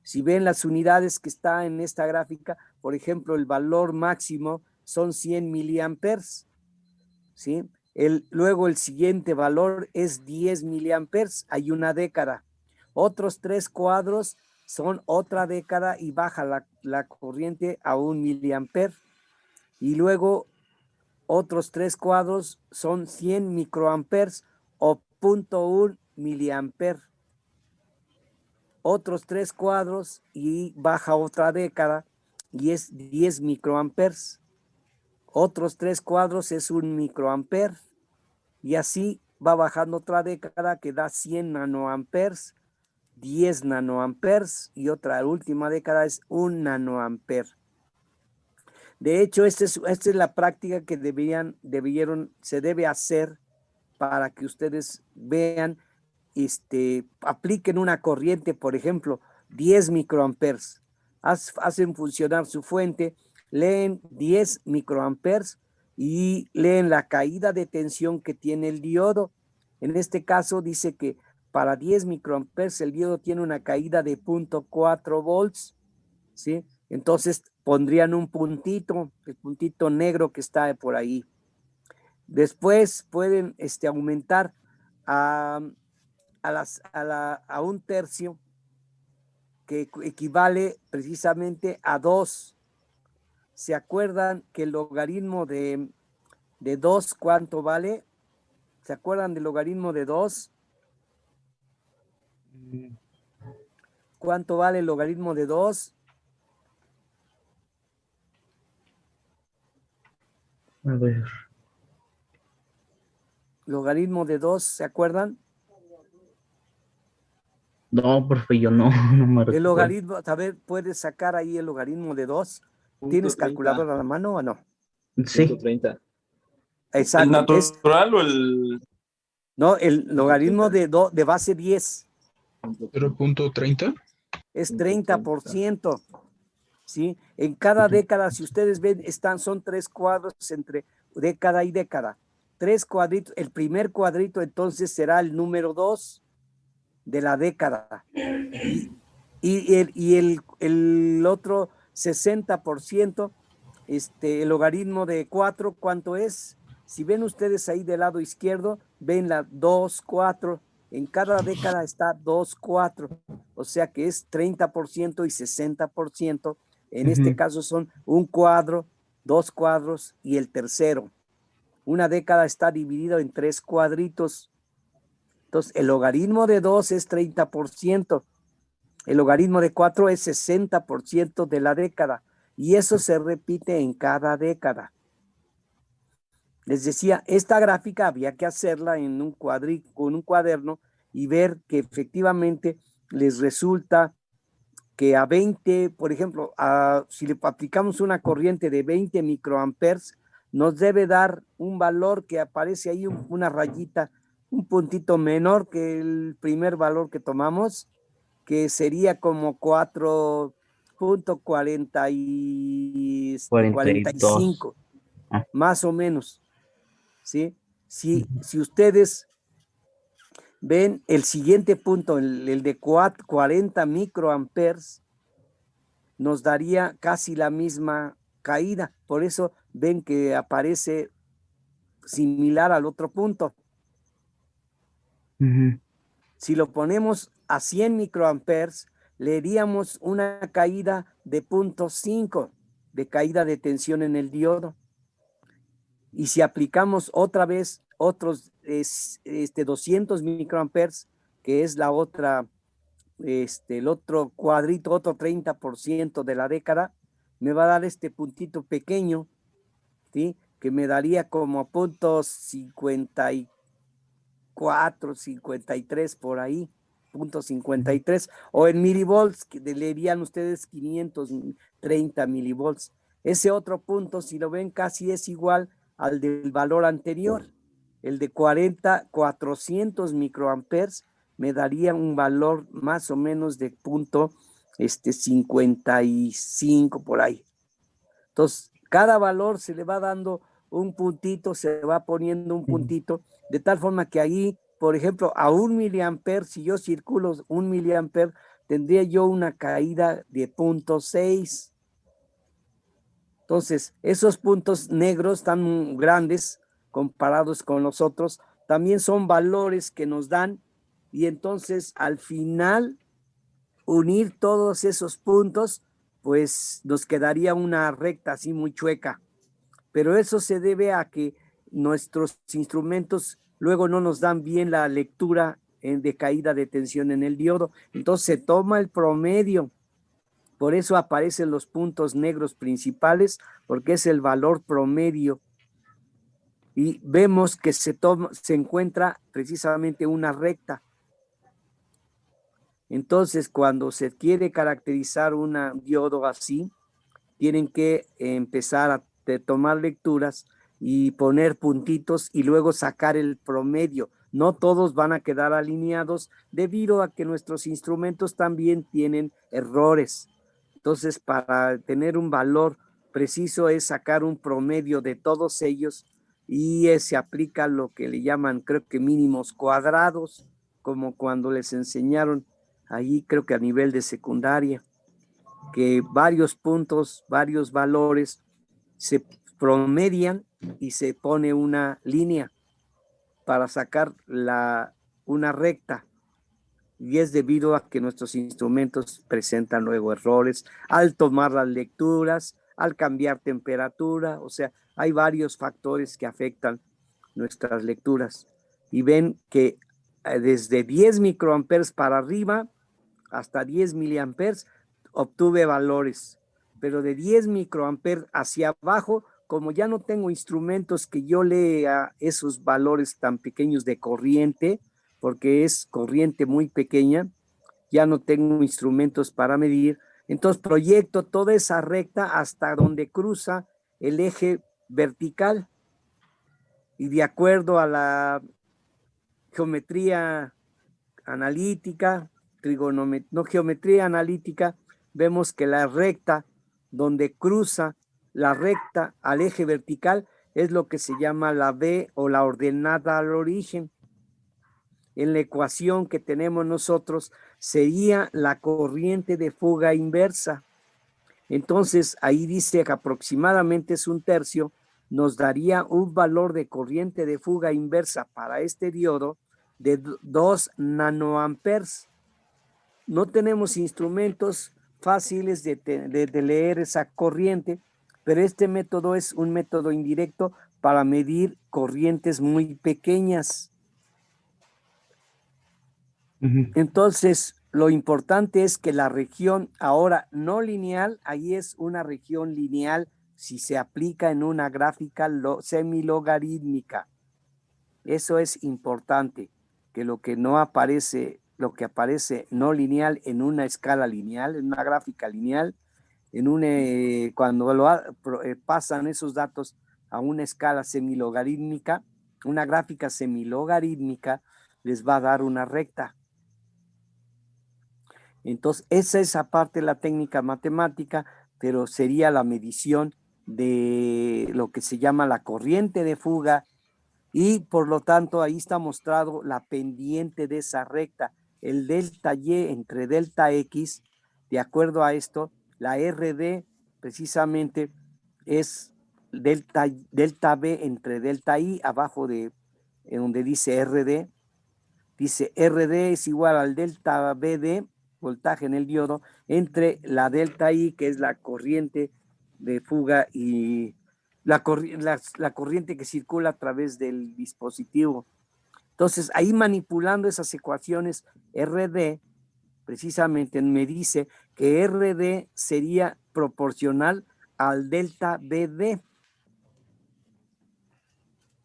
Si ven las unidades que está en esta gráfica, por ejemplo, el valor máximo son 100 miliamperes, ¿sí? Luego el siguiente valor es 10 miliamperes, hay una década. Otros 3 cuadros son otra década y baja la corriente a 1 miliamper. Y luego otros 3 cuadros son 100 microamperes o 0.1 miliamper. Otros 3 cuadros y baja otra década y es 10 microamperes. Otros 3 cuadros es 1 microamper y así va bajando otra década que da 100 nanoamperes, 10 nanoamperes y otra última década es 1 nanoamper. De hecho, esta es la práctica que se debe hacer para que ustedes vean, apliquen una corriente, por ejemplo, 10 microamperes. Hacen funcionar su fuente, leen 10 microamperes y leen la caída de tensión que tiene el diodo. En este caso dice que para 10 microamperes el diodo tiene una caída de 0.4 volts, ¿sí? Entonces pondrían un puntito, el puntito negro que está por ahí. Después pueden aumentar a 1 tercio, que equivale precisamente a 2. ¿Se acuerdan que el logaritmo de 2 cuánto vale? ¿Se acuerdan del logaritmo de 2? ¿Cuánto vale el logaritmo de 2? A ver. Logaritmo de 2, ¿se acuerdan? No, profe, yo no, no me El recuerdo. logaritmo, a ver, ¿puedes sacar ahí el logaritmo de 2? ¿Tienes calculadora a la mano o no? Sí. 130. Exacto. ¿El natural o el...? No, el logaritmo de base 10 0.30. es 30%. ¿Sí? En cada década, si ustedes ven, son 3 cuadros entre década y década. 3 cuadritos. El primer cuadrito entonces será el número 2 de la década. Y el otro 60%, el logaritmo de 4, ¿cuánto es? Si ven ustedes ahí del lado izquierdo, ven la 2, 4. En cada década está 2, 4. O sea que es 30% y 60%. En este caso son 1 cuadro, 2 cuadros y el tercero. Una década está dividida en 3 cuadritos. Entonces, el logaritmo de 2 es 30%. El logaritmo de 4 es 60% de la década. Y eso se repite en cada década. Les decía, esta gráfica había que hacerla con un cuaderno y ver que efectivamente les resulta que a 20, por ejemplo, si le aplicamos una corriente de 20 microamperes, nos debe dar un valor que aparece ahí, una rayita, un puntito menor que el primer valor que tomamos, que sería como 4.45, más o menos. ¿Sí? Si ustedes ven el siguiente punto, el de 40 microamperes, nos daría casi la misma caída. Por eso ven que aparece similar al otro punto. Si lo ponemos a 100 microamperes, le daríamos una caída de 0.5 de caída de tensión en el diodo. Y si aplicamos otra vez otros 200 microamperes, que es la otra, el otro cuadrito, otro 30% de la década, me va a dar este puntito pequeño, ¿sí? Que me daría como 0.54, 53 por ahí, 0.53, o en milivolts, que le dirían ustedes 530 milivolts. Ese otro punto, si lo ven, casi es igual al del valor anterior. El de 400 microamperes me daría un valor más o menos de 55 por ahí. Entonces, cada valor se le va dando un puntito, se va poniendo un puntito, de tal forma que ahí, por ejemplo, a 1 miliamper, si yo circulo 1 miliamper, tendría yo una caída de 0.6. Entonces, esos puntos negros tan grandes comparados con los otros, también son valores que nos dan, y entonces al final, unir todos esos puntos, pues nos quedaría una recta así muy chueca. Pero eso se debe a que nuestros instrumentos luego no nos dan bien la lectura de caída de tensión en el diodo. Entonces se toma el promedio. Por eso aparecen los puntos negros principales, porque es el valor promedio. Y vemos que se encuentra precisamente una recta. Entonces, cuando se quiere caracterizar un diodo así, tienen que empezar a tomar lecturas y poner puntitos y luego sacar el promedio. No todos van a quedar alineados debido a que nuestros instrumentos también tienen errores. Entonces, para tener un valor preciso es sacar un promedio de todos ellos, y se aplica lo que le llaman, creo que mínimos cuadrados, como cuando les enseñaron ahí, creo que a nivel de secundaria, que varios puntos, varios valores se promedian y se pone una línea para sacar una recta. Y es debido a que nuestros instrumentos presentan luego errores al tomar las lecturas, al cambiar temperatura. O sea, hay varios factores que afectan nuestras lecturas. Y ven que desde 10 microamperes para arriba hasta 10 miliamperes obtuve valores, pero de 10 microamperes hacia abajo, como ya no tengo instrumentos que yo lea esos valores tan pequeños de corriente, porque es corriente muy pequeña, ya no tengo instrumentos para medir, entonces proyecto toda esa recta hasta donde cruza el eje vertical, y de acuerdo a la geometría analítica, geometría analítica, vemos que la recta donde cruza la recta al eje vertical es lo que se llama la B, o la ordenada al origen. En la ecuación que tenemos nosotros sería la corriente de fuga inversa. Entonces ahí dice que aproximadamente es 1/3, nos daría un valor de corriente de fuga inversa para este diodo de 2 nanoamperes. No tenemos instrumentos fáciles de leer esa corriente, pero este método es un método indirecto para medir corrientes muy pequeñas. Entonces, lo importante es que la región ahora no lineal, ahí es una región lineal si se aplica en una gráfica semilogarítmica. Eso es importante, que lo que no aparece, lo que aparece no lineal en una escala lineal, en una gráfica lineal, cuando pasan esos datos a una escala semilogarítmica, una gráfica semilogarítmica, les va a dar una recta. Entonces, esa es aparte de la técnica matemática, pero sería la medición de lo que se llama la corriente de fuga, y por lo tanto ahí está mostrado la pendiente de esa recta, el delta Y entre delta X. De acuerdo a esto, La RD precisamente es delta B entre delta I, abajo de donde dice RD. Dice RD es igual al delta BD, voltaje en el diodo, entre la delta I, que es la corriente de fuga, y la corriente que circula a través del dispositivo. Entonces, ahí manipulando esas ecuaciones, RD precisamente me dice que RD sería proporcional al delta BD.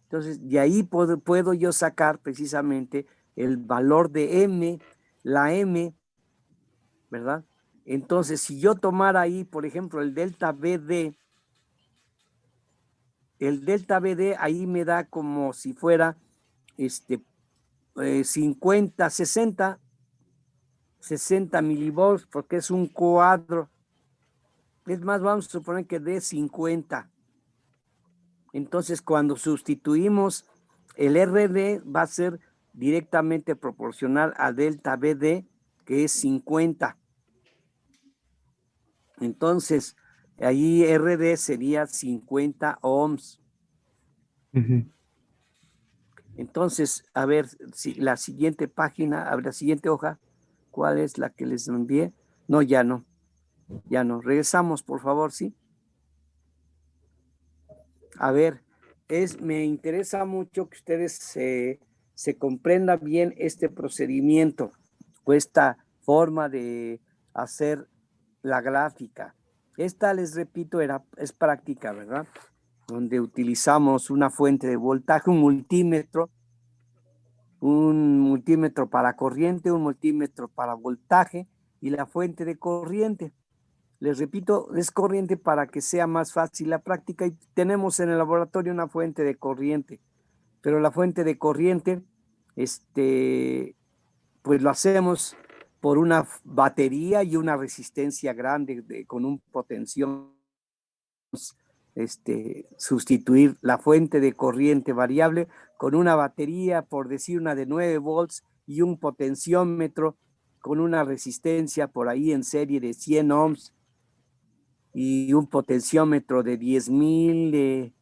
Entonces, de ahí puedo yo sacar precisamente el valor de M, la M, ¿verdad? Entonces, si yo tomara ahí, por ejemplo, el delta BD ahí me da como si fuera 50, 60 milivolts, porque es un cuadro. Es más, vamos a suponer que dé 50. Entonces, cuando sustituimos el RD, va a ser directamente proporcional a delta BD, que es 50. Entonces, ahí RD sería 50 ohms. Entonces, a ver, si la siguiente página, a ver, la siguiente hoja, ¿cuál es la que les envié? No, ya no. Ya no. Regresamos, por favor, ¿sí? A ver, me interesa mucho que ustedes se comprenda bien este procedimiento o esta forma de hacer la gráfica. Esta, les repito, es práctica, ¿verdad? Donde utilizamos una fuente de voltaje, un multímetro para corriente, un multímetro para voltaje y la fuente de corriente. Les repito, es corriente para que sea más fácil la práctica, y tenemos en el laboratorio una fuente de corriente, pero la fuente de corriente, pues lo hacemos por una batería y una resistencia grande con un potenciómetro. Sustituir la fuente de corriente variable con una batería, por decir una de 9 volts, y un potenciómetro con una resistencia por ahí en serie de 100 ohms y un potenciómetro de 10,000 de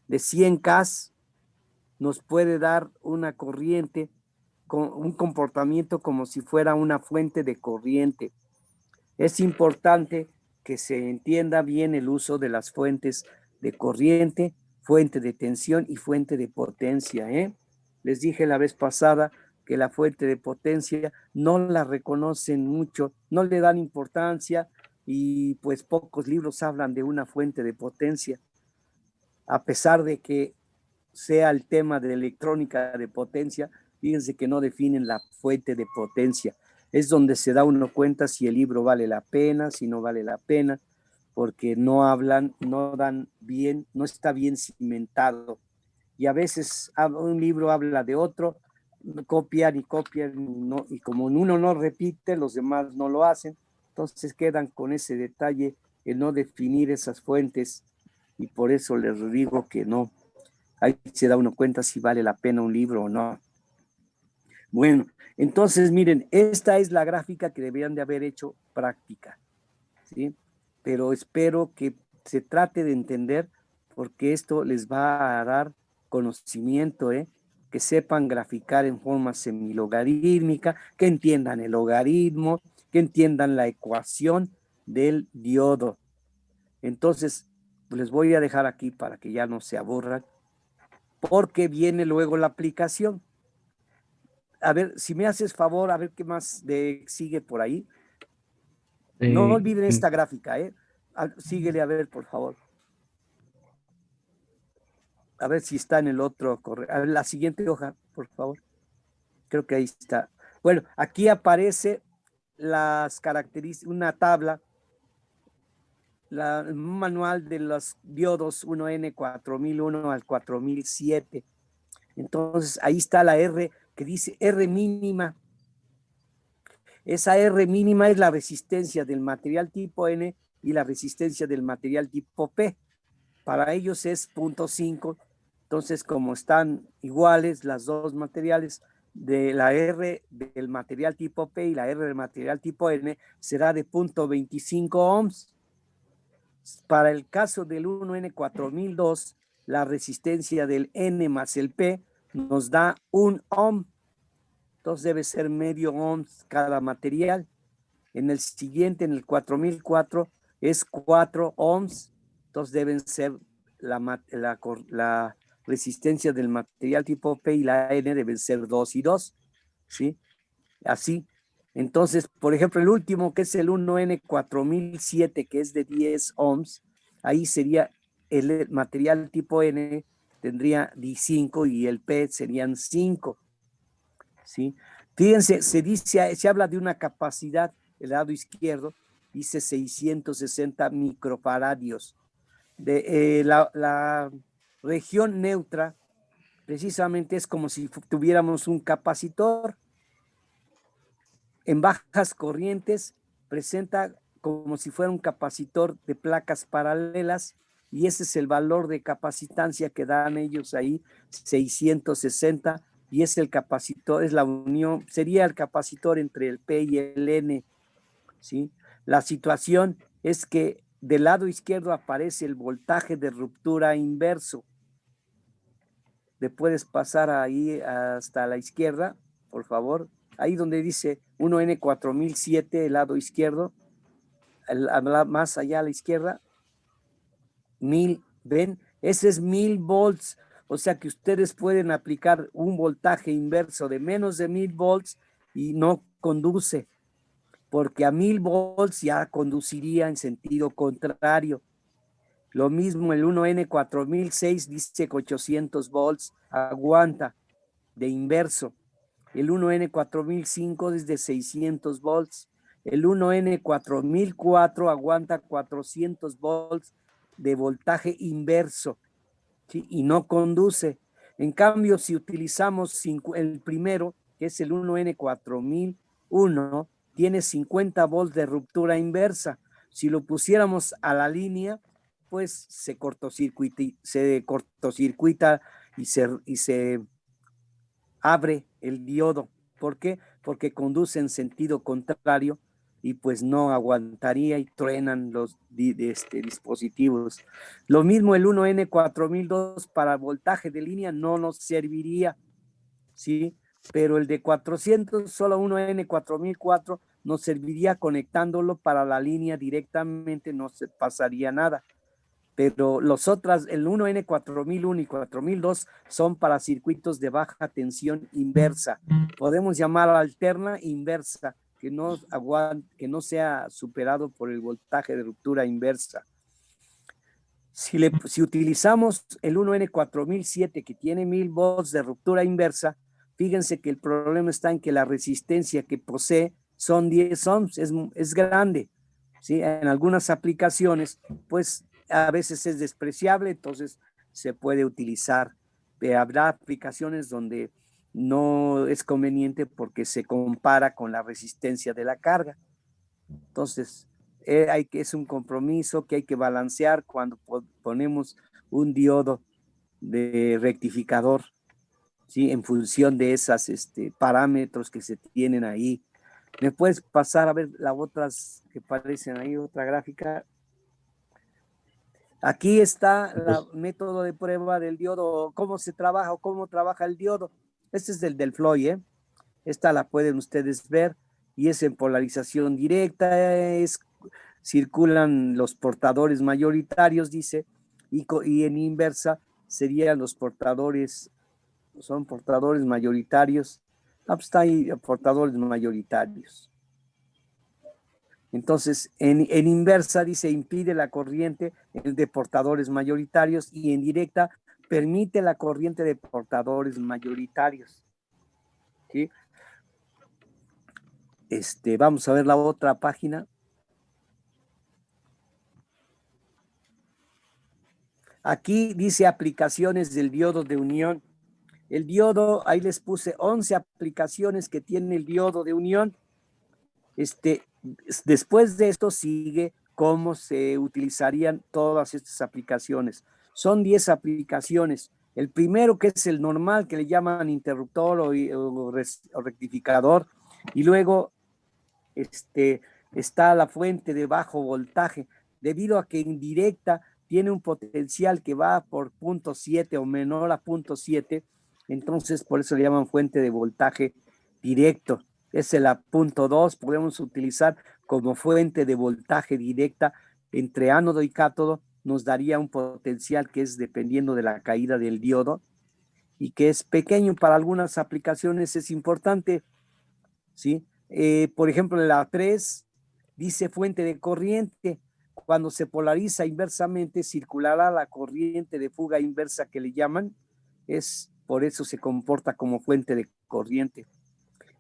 100K, nos puede dar una corriente con un comportamiento como si fuera una fuente de corriente. Es importante que se entienda bien el uso de las fuentes de corriente, fuente de tensión y fuente de potencia, ¿eh? Les dije la vez pasada que la fuente de potencia no la reconocen mucho, no le dan importancia, y pues pocos libros hablan de una fuente de potencia, a pesar de que sea el tema de electrónica de potencia. Fíjense que no definen la fuente de potencia. Es donde se da uno cuenta si el libro vale la pena, si no vale la pena, porque no hablan, no dan bien, no está bien cimentado. Y a veces un libro habla de otro, copian y copian, no, y como uno no repite, los demás no lo hacen. Entonces quedan con ese detalle el no definir esas fuentes, y por eso les digo que no. Ahí se da uno cuenta si vale la pena un libro o no. Bueno, entonces miren, esta es la gráfica que deberían de haber hecho práctica, ¿sí? Pero espero que se trate de entender, porque esto les va a dar conocimiento, que sepan graficar en forma semilogarítmica, que entiendan el logaritmo, que entiendan la ecuación del diodo. Entonces, les voy a dejar aquí para que ya no se aburran, porque viene luego la aplicación. A ver, si me haces favor, a ver qué más sigue por ahí. No olviden esta gráfica, síguele a ver, por favor. A ver si está en el otro correo. A ver, la siguiente hoja, por favor. Creo que ahí está. Bueno, aquí aparece las características, una tabla, un manual de los diodos 1N4001 al 4007. Entonces, ahí está la R que dice R mínima. Esa R mínima es la resistencia del material tipo N y la resistencia del material tipo P. Para ellos es 0.5. Entonces, como están iguales las dos materiales, de la R del material tipo P y la R del material tipo N será de 0.25 ohms. Para el caso del 1N4002, la resistencia del N más el P nos da 1 ohm. Entonces debe ser medio ohm cada material. En el siguiente, en el 4004, es 4 ohms. Entonces deben ser la resistencia del material tipo P y la N deben ser 2 y 2. ¿Sí? Así. Entonces, por ejemplo, el último, que es el 1N4007, que es de 10 ohms, ahí sería el material tipo N, tendría 5 y el P serían 5. ¿Sí? Fíjense, se habla de una capacidad, el lado izquierdo, dice 660 microfaradios. La región neutra, precisamente es como si tuviéramos un capacitor. En bajas corrientes presenta como si fuera un capacitor de placas paralelas y ese es el valor de capacitancia que dan ellos ahí, 660, y es el capacitor, es la unión, sería el capacitor entre el P y el N, ¿sí? La situación es que del lado izquierdo aparece el voltaje de ruptura inverso. ¿Le puedes pasar ahí hasta la izquierda, por favor? Ahí donde dice 1N4007, el lado izquierdo, más allá a la izquierda, 1000, ¿ven? Ese es 1000 volts, o sea que ustedes pueden aplicar un voltaje inverso de menos de 1000 volts y no conduce, porque a 1000 volts ya conduciría en sentido contrario. Lo mismo el 1N4006 dice que 800 volts aguanta de inverso. El 1N4005 es de 600 volts. El 1N4004 aguanta 400 volts de voltaje inverso, ¿sí? Y no conduce. En cambio, si utilizamos el primero, que es el 1N4001, tiene 50 volts de ruptura inversa. Si lo pusiéramos a la línea, pues se cortocircuita y se abre el diodo. ¿Por qué? Porque conduce en sentido contrario y pues no aguantaría y truenan los dispositivos. Lo mismo el 1N4002 para voltaje de línea no nos serviría, ¿sí? Pero el de 400, solo 1N4004, nos serviría conectándolo para la línea directamente, no se pasaría nada. Pero los otros, el 1N4001 y 4002, son para circuitos de baja tensión inversa. Podemos llamar alterna inversa, que no sea superado por el voltaje de ruptura inversa. Si utilizamos el 1N4007, que tiene 1000 volts de ruptura inversa, fíjense que el problema está en que la resistencia que posee son 10 ohms, es grande, ¿sí? En algunas aplicaciones, pues a veces es despreciable, entonces se puede utilizar. Pero habrá aplicaciones donde no es conveniente porque se compara con la resistencia de la carga. Entonces, es un compromiso que hay que balancear cuando ponemos un diodo de rectificador, ¿sí? En función de esos parámetros que se tienen ahí. ¿Me puedes pasar a ver las otras que aparecen ahí, otra gráfica? Aquí está el método de prueba del diodo, cómo se trabaja o cómo trabaja el diodo. Este es del Floyd, ¿eh? Esta la pueden ustedes ver y es en polarización directa, circulan los portadores mayoritarios, dice, y en inversa serían los portadores, son portadores mayoritarios. Ah, pues está ahí, portadores mayoritarios. Entonces, en inversa, dice, impide la corriente de portadores mayoritarios y en directa permite la corriente de portadores mayoritarios. ¿Sí? Vamos a ver la otra página. Aquí dice aplicaciones del diodo de unión. El diodo, ahí les puse 11 aplicaciones que tiene el diodo de unión. Después de esto sigue cómo se utilizarían todas estas aplicaciones. Son 10 aplicaciones. El primero, que es el normal, que le llaman interruptor o rectificador, y luego está la fuente de bajo voltaje. debido a que en directa tiene un potencial que va por 0.7 o menor a 0.7, entonces por eso le llaman fuente de voltaje directo. Es el punto 2, podemos utilizar como fuente de voltaje directa entre ánodo y cátodo, nos daría un potencial que es dependiendo de la caída del diodo y que es pequeño. Para algunas aplicaciones es importante, ¿sí? Por ejemplo, en la 3 dice fuente de corriente. Cuando se polariza inversamente, circulará la corriente de fuga inversa que le llaman. Por eso se comporta como fuente de corriente.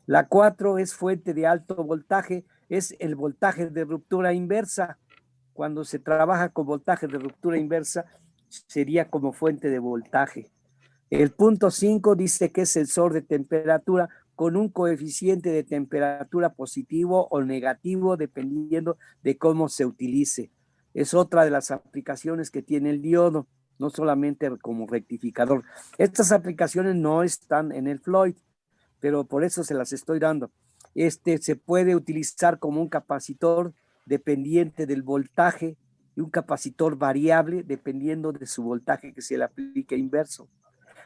La 4 es fuente de alto voltaje, es el voltaje de ruptura inversa. Cuando se trabaja con voltaje de ruptura inversa, sería como fuente de voltaje. El punto 5 dice que es sensor de temperatura con un coeficiente de temperatura positivo o negativo dependiendo de cómo se utilice. Es otra de las aplicaciones que tiene el diodo, no solamente como rectificador. Estas aplicaciones no están en el Floyd, pero por eso se las estoy dando. Se puede utilizar como un capacitor dependiente del voltaje y un capacitor variable dependiendo de su voltaje que se le aplique inverso.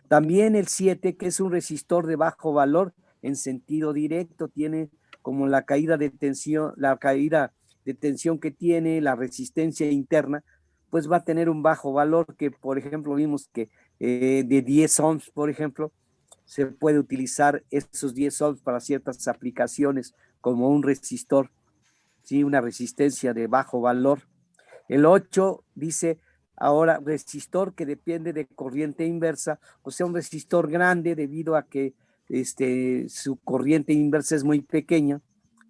También el 7, que es un resistor de bajo valor en sentido directo, tiene como la caída de tensión que tiene la resistencia interna, pues va a tener un bajo valor que, por ejemplo, vimos que de 10 ohms, por ejemplo, se puede utilizar esos 10 ohms para ciertas aplicaciones como un resistor, ¿sí? Una resistencia de bajo valor. El 8 dice ahora resistor que depende de corriente inversa, o sea, un resistor grande debido a que su corriente inversa es muy pequeña,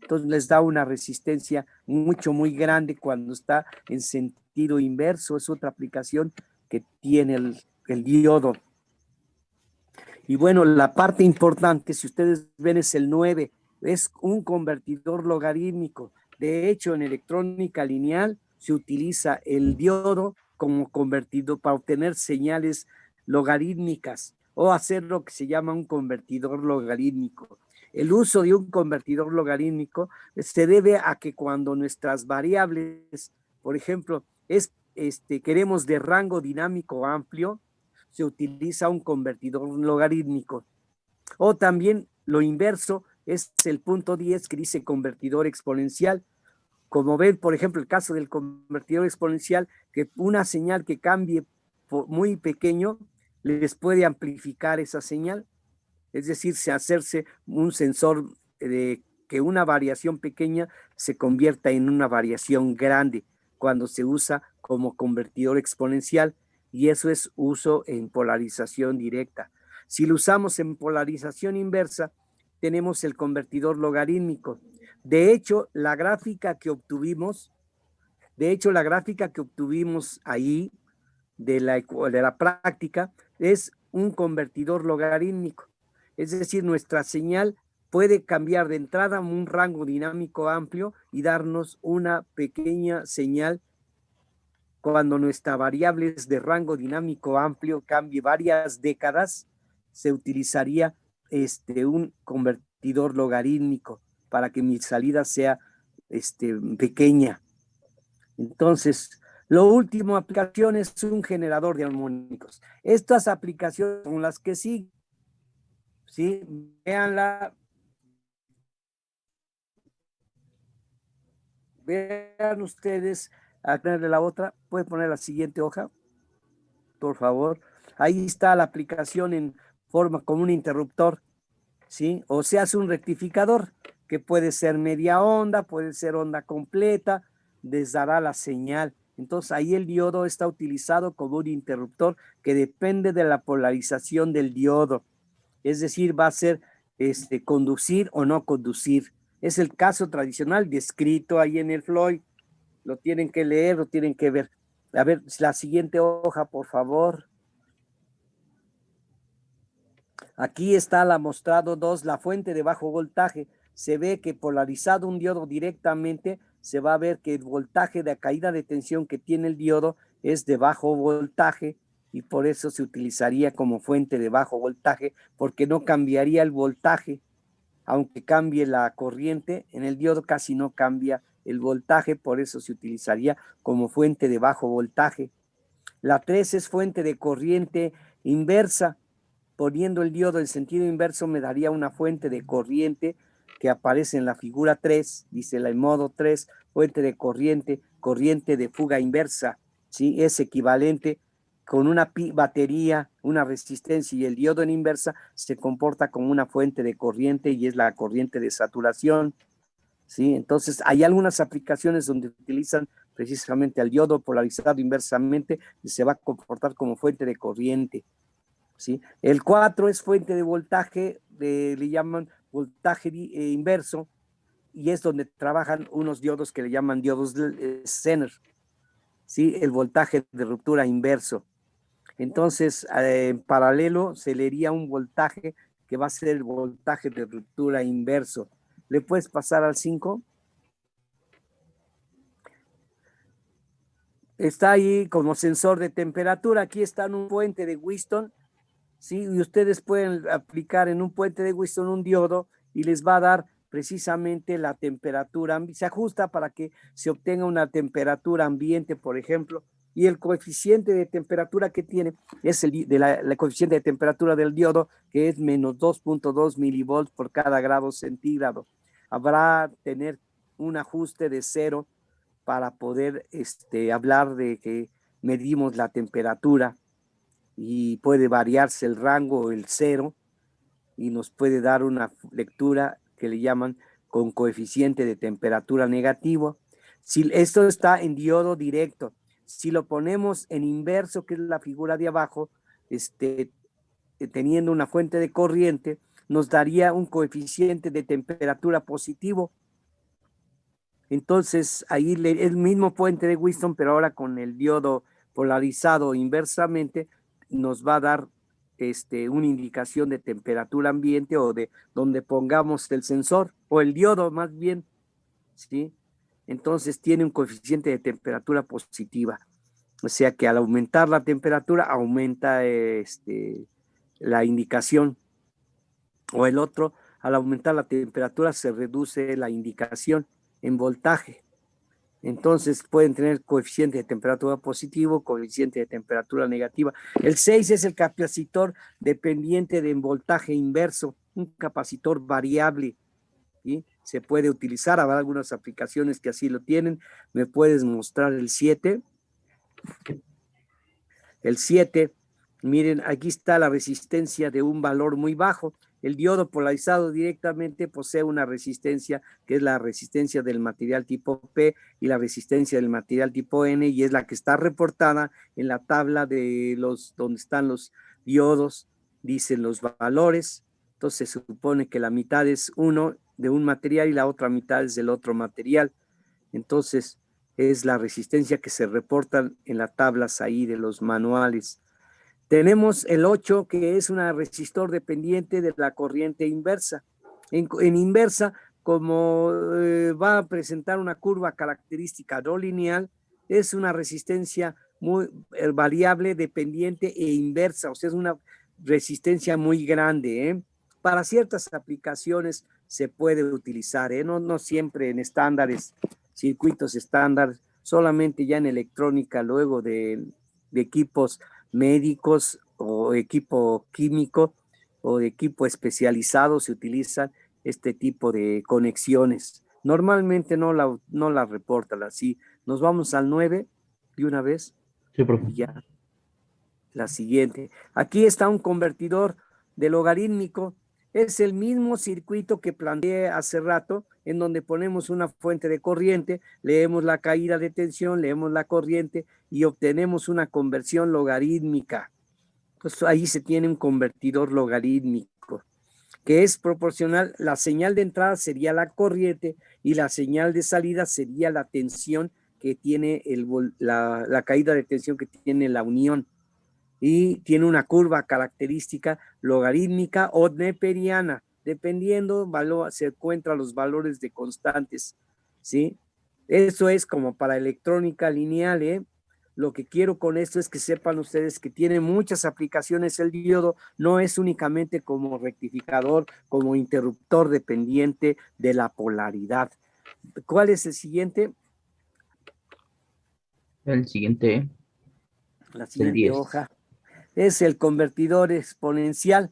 entonces les da una resistencia muy grande cuando está en sentido inverso. Es otra aplicación que tiene el diodo. Y bueno, la parte importante, si ustedes ven, es el 9, es un convertidor logarítmico. De hecho, en electrónica lineal se utiliza el diodo como convertidor para obtener señales logarítmicas o hacer lo que se llama un convertidor logarítmico. El uso de un convertidor logarítmico se debe a que cuando nuestras variables, por ejemplo, queremos de rango dinámico amplio, se utiliza un convertidor logarítmico. O también lo inverso es el punto 10 que dice convertidor exponencial. Como ven, por ejemplo, el caso del convertidor exponencial, que una señal que cambie muy pequeño les puede amplificar esa señal. Es decir, hacerse un sensor de que una variación pequeña se convierta en una variación grande cuando se usa como convertidor exponencial, y eso es uso en polarización directa. Si lo usamos en polarización inversa, tenemos el convertidor logarítmico. De hecho, la gráfica que obtuvimos ahí de la práctica es un convertidor logarítmico. Es decir, nuestra señal puede cambiar de entrada a un rango dinámico amplio y darnos una pequeña señal. Cuando nuestra variable es de rango dinámico amplio, cambie varias décadas, se utilizaría un convertidor logarítmico para que mi salida sea pequeña. Entonces, lo último aplicación es un generador de armónicos. Estas aplicaciones son las que sí, véanla. Vean ustedes, a tenerle la otra, pueden poner la siguiente hoja, por favor. Ahí está la aplicación en forma como un interruptor, ¿sí? O se hace un rectificador, que puede ser media onda, puede ser onda completa, les dará la señal. Entonces ahí el diodo está utilizado como un interruptor que depende de la polarización del diodo. Es decir, va a ser conducir o no conducir. Es el caso tradicional descrito ahí en el Floyd. Lo tienen que leer, lo tienen que ver. A ver, la siguiente hoja, por favor. Aquí está la mostrado 2, la fuente de bajo voltaje. Se ve que polarizado un diodo directamente, se va a ver que el voltaje de caída de tensión que tiene el diodo es de bajo voltaje, y por eso se utilizaría como fuente de bajo voltaje, porque no cambiaría el voltaje. Aunque cambie la corriente, en el diodo casi no cambia el voltaje, por eso se utilizaría como fuente de bajo voltaje. La 3 es fuente de corriente inversa. Poniendo el diodo en sentido inverso me daría una fuente de corriente que aparece en la figura 3, dice en modo 3, fuente de corriente, corriente de fuga inversa, ¿sí? Es equivalente con una batería, una resistencia, y el diodo en inversa se comporta como una fuente de corriente y es la corriente de saturación, ¿sí? Entonces hay algunas aplicaciones donde utilizan precisamente al diodo polarizado inversamente y se va a comportar como fuente de corriente, ¿sí? El 4 es fuente de voltaje, le llaman voltaje inverso, y es donde trabajan unos diodos que le llaman diodos Zener, ¿sí? El voltaje de ruptura inverso. Entonces, en paralelo se leería un voltaje que va a ser el voltaje de ruptura inverso. ¿Le puedes pasar al 5? Está ahí como sensor de temperatura. Aquí está en un puente de Wheaton, ¿sí? Y ustedes pueden aplicar en un puente de Wheaton un diodo y les va a dar precisamente la temperatura. Se ajusta para que se obtenga una temperatura ambiente, por ejemplo, y el coeficiente de temperatura que tiene es el coeficiente de temperatura del diodo, que es menos 2.2 milivolts por cada grado centígrado. Habrá tener un ajuste de 0 para poder hablar de que medimos la temperatura, y puede variarse el rango o el 0 y nos puede dar una lectura que le llaman con coeficiente de temperatura negativo. Si esto está en diodo directo, si lo ponemos en inverso, que es la figura de abajo, teniendo una fuente de corriente, nos daría un coeficiente de temperatura positivo. Entonces, ahí el mismo puente de Wheaton, pero ahora con el diodo polarizado inversamente, nos va a dar una indicación de temperatura ambiente o de donde pongamos el sensor, o el diodo más bien, ¿sí? Entonces, tiene un coeficiente de temperatura positiva. O sea que al aumentar la temperatura, aumenta la indicación. O el otro, al aumentar la temperatura, se reduce la indicación en voltaje. Entonces pueden tener coeficiente de temperatura positivo, coeficiente de temperatura negativa. El 6 es el capacitor dependiente de voltaje inverso, un capacitor variable, ¿sí? Se puede utilizar, habrá algunas aplicaciones que así lo tienen. ¿Me puedes mostrar el 7? El 7, miren, aquí está la resistencia de un valor muy bajo. El diodo polarizado directamente posee una resistencia que es la resistencia del material tipo P y la resistencia del material tipo N, y es la que está reportada en la tabla de donde están los diodos, dicen los valores. Entonces se supone que la mitad es uno de un material y la otra mitad es del otro material. Entonces es la resistencia que se reportan en las tablas ahí de los manuales. Tenemos el 8, que es un resistor dependiente de la corriente inversa. En inversa, como va a presentar una curva característica no lineal, es una resistencia muy variable, dependiente e inversa, o sea, es una resistencia muy grande, ¿eh? Para ciertas aplicaciones se puede utilizar, ¿eh? No siempre en estándares, circuitos estándar, solamente ya en electrónica, luego de equipos médicos o equipo químico o de equipo especializado se utilizan este tipo de conexiones. Normalmente no la reportan así. Nos vamos al 9 de una vez. Sí, profe. Y ya. La siguiente. Aquí está un convertidor de logarítmico. Es el mismo circuito que planteé hace rato, en donde ponemos una fuente de corriente, leemos la caída de tensión, leemos la corriente y obtenemos una conversión logarítmica. Pues ahí se tiene un convertidor logarítmico, que es proporcional. La señal de entrada sería la corriente y la señal de salida sería la tensión que tiene la caída de tensión que tiene la unión. Y tiene una curva característica logarítmica o neperiana, dependiendo, se encuentran los valores de constantes, ¿sí? Eso es como para electrónica lineal, ¿eh? Lo que quiero con esto es que sepan ustedes que tiene muchas aplicaciones el diodo, no es únicamente como rectificador, como interruptor dependiente de la polaridad. ¿Cuál es el siguiente? El siguiente, La el siguiente 10. hoja es el convertidor exponencial.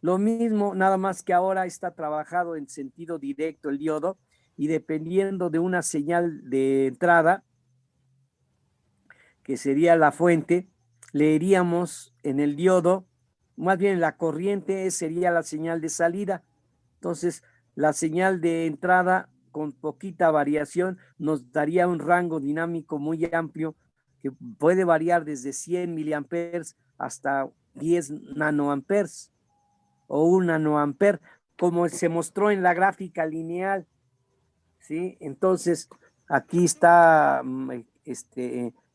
Lo mismo, nada más que ahora está trabajado en sentido directo el diodo y dependiendo de una señal de entrada, que sería la fuente, leeríamos en el diodo, más bien la corriente sería la señal de salida. Entonces, la señal de entrada con poquita variación nos daría un rango dinámico muy amplio que puede variar desde 100 miliamperes hasta 10 nanoamperes o 1 nanoamper, como se mostró en la gráfica lineal, ¿sí? Entonces, aquí está,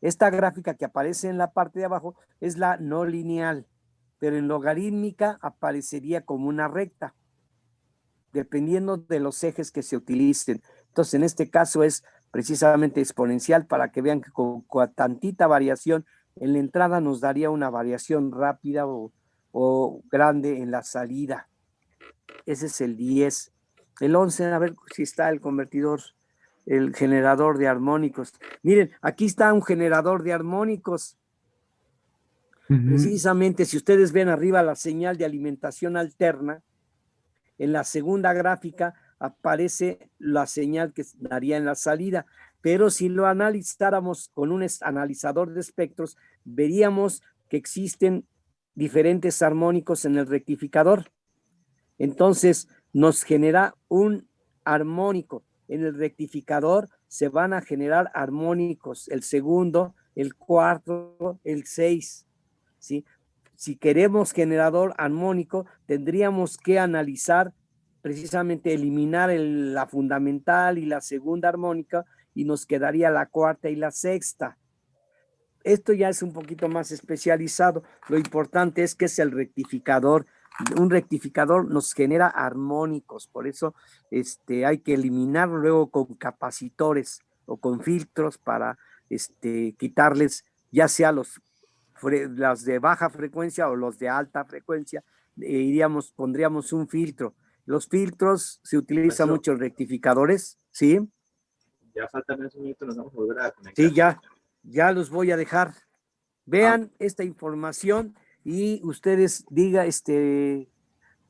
esta gráfica que aparece en la parte de abajo es la no lineal, pero en logarítmica aparecería como una recta, dependiendo de los ejes que se utilicen. Entonces, en este caso es precisamente exponencial para que vean que con tantita variación en la entrada nos daría una variación rápida o grande en la salida. Ese es el 10. El 11, a ver si está el convertidor, el generador de armónicos. Miren, aquí está un generador de armónicos. Precisamente, si ustedes ven arriba la señal de alimentación alterna, en la segunda gráfica aparece la señal que daría en la salida, pero si lo analizáramos con un analizador de espectros, veríamos que existen diferentes armónicos en el rectificador. Entonces, nos genera un armónico. En el rectificador se van a generar armónicos, el segundo, el cuarto, el 6, ¿sí? Si queremos generador armónico, tendríamos que analizar, precisamente eliminar la fundamental y la segunda armónica y nos quedaría la cuarta y la sexta. Esto ya es un poquito más especializado. Lo importante es que es el rectificador. Un rectificador nos genera armónicos, por eso hay que eliminarlo luego con capacitores o con filtros para quitarles ya sea los de baja frecuencia o los de alta frecuencia, pondríamos un filtro. Los filtros se utilizan mucho en rectificadores, ¿sí? Ya falta menos un minuto, nos vamos a volver a conectar. Sí, ya los voy a dejar. Vean esta información y ustedes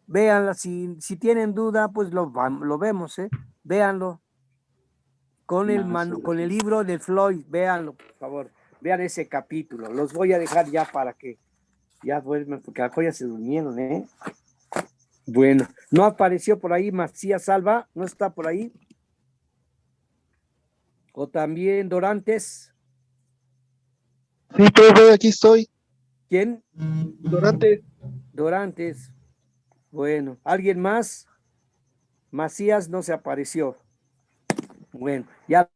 véanla, si tienen duda, pues lo vemos, véanlo. Con el libro de Floyd, véanlo, por favor. Vean ese capítulo. Los voy a dejar ya para que ya duermen, porque las joyas se durmieron, ¿eh? Bueno, no apareció por ahí Macías Salva, no está por ahí. O también Dorantes. Sí, profe, aquí estoy. ¿Quién? Dorantes. Bueno, ¿alguien más? Macías no se apareció. Bueno, ya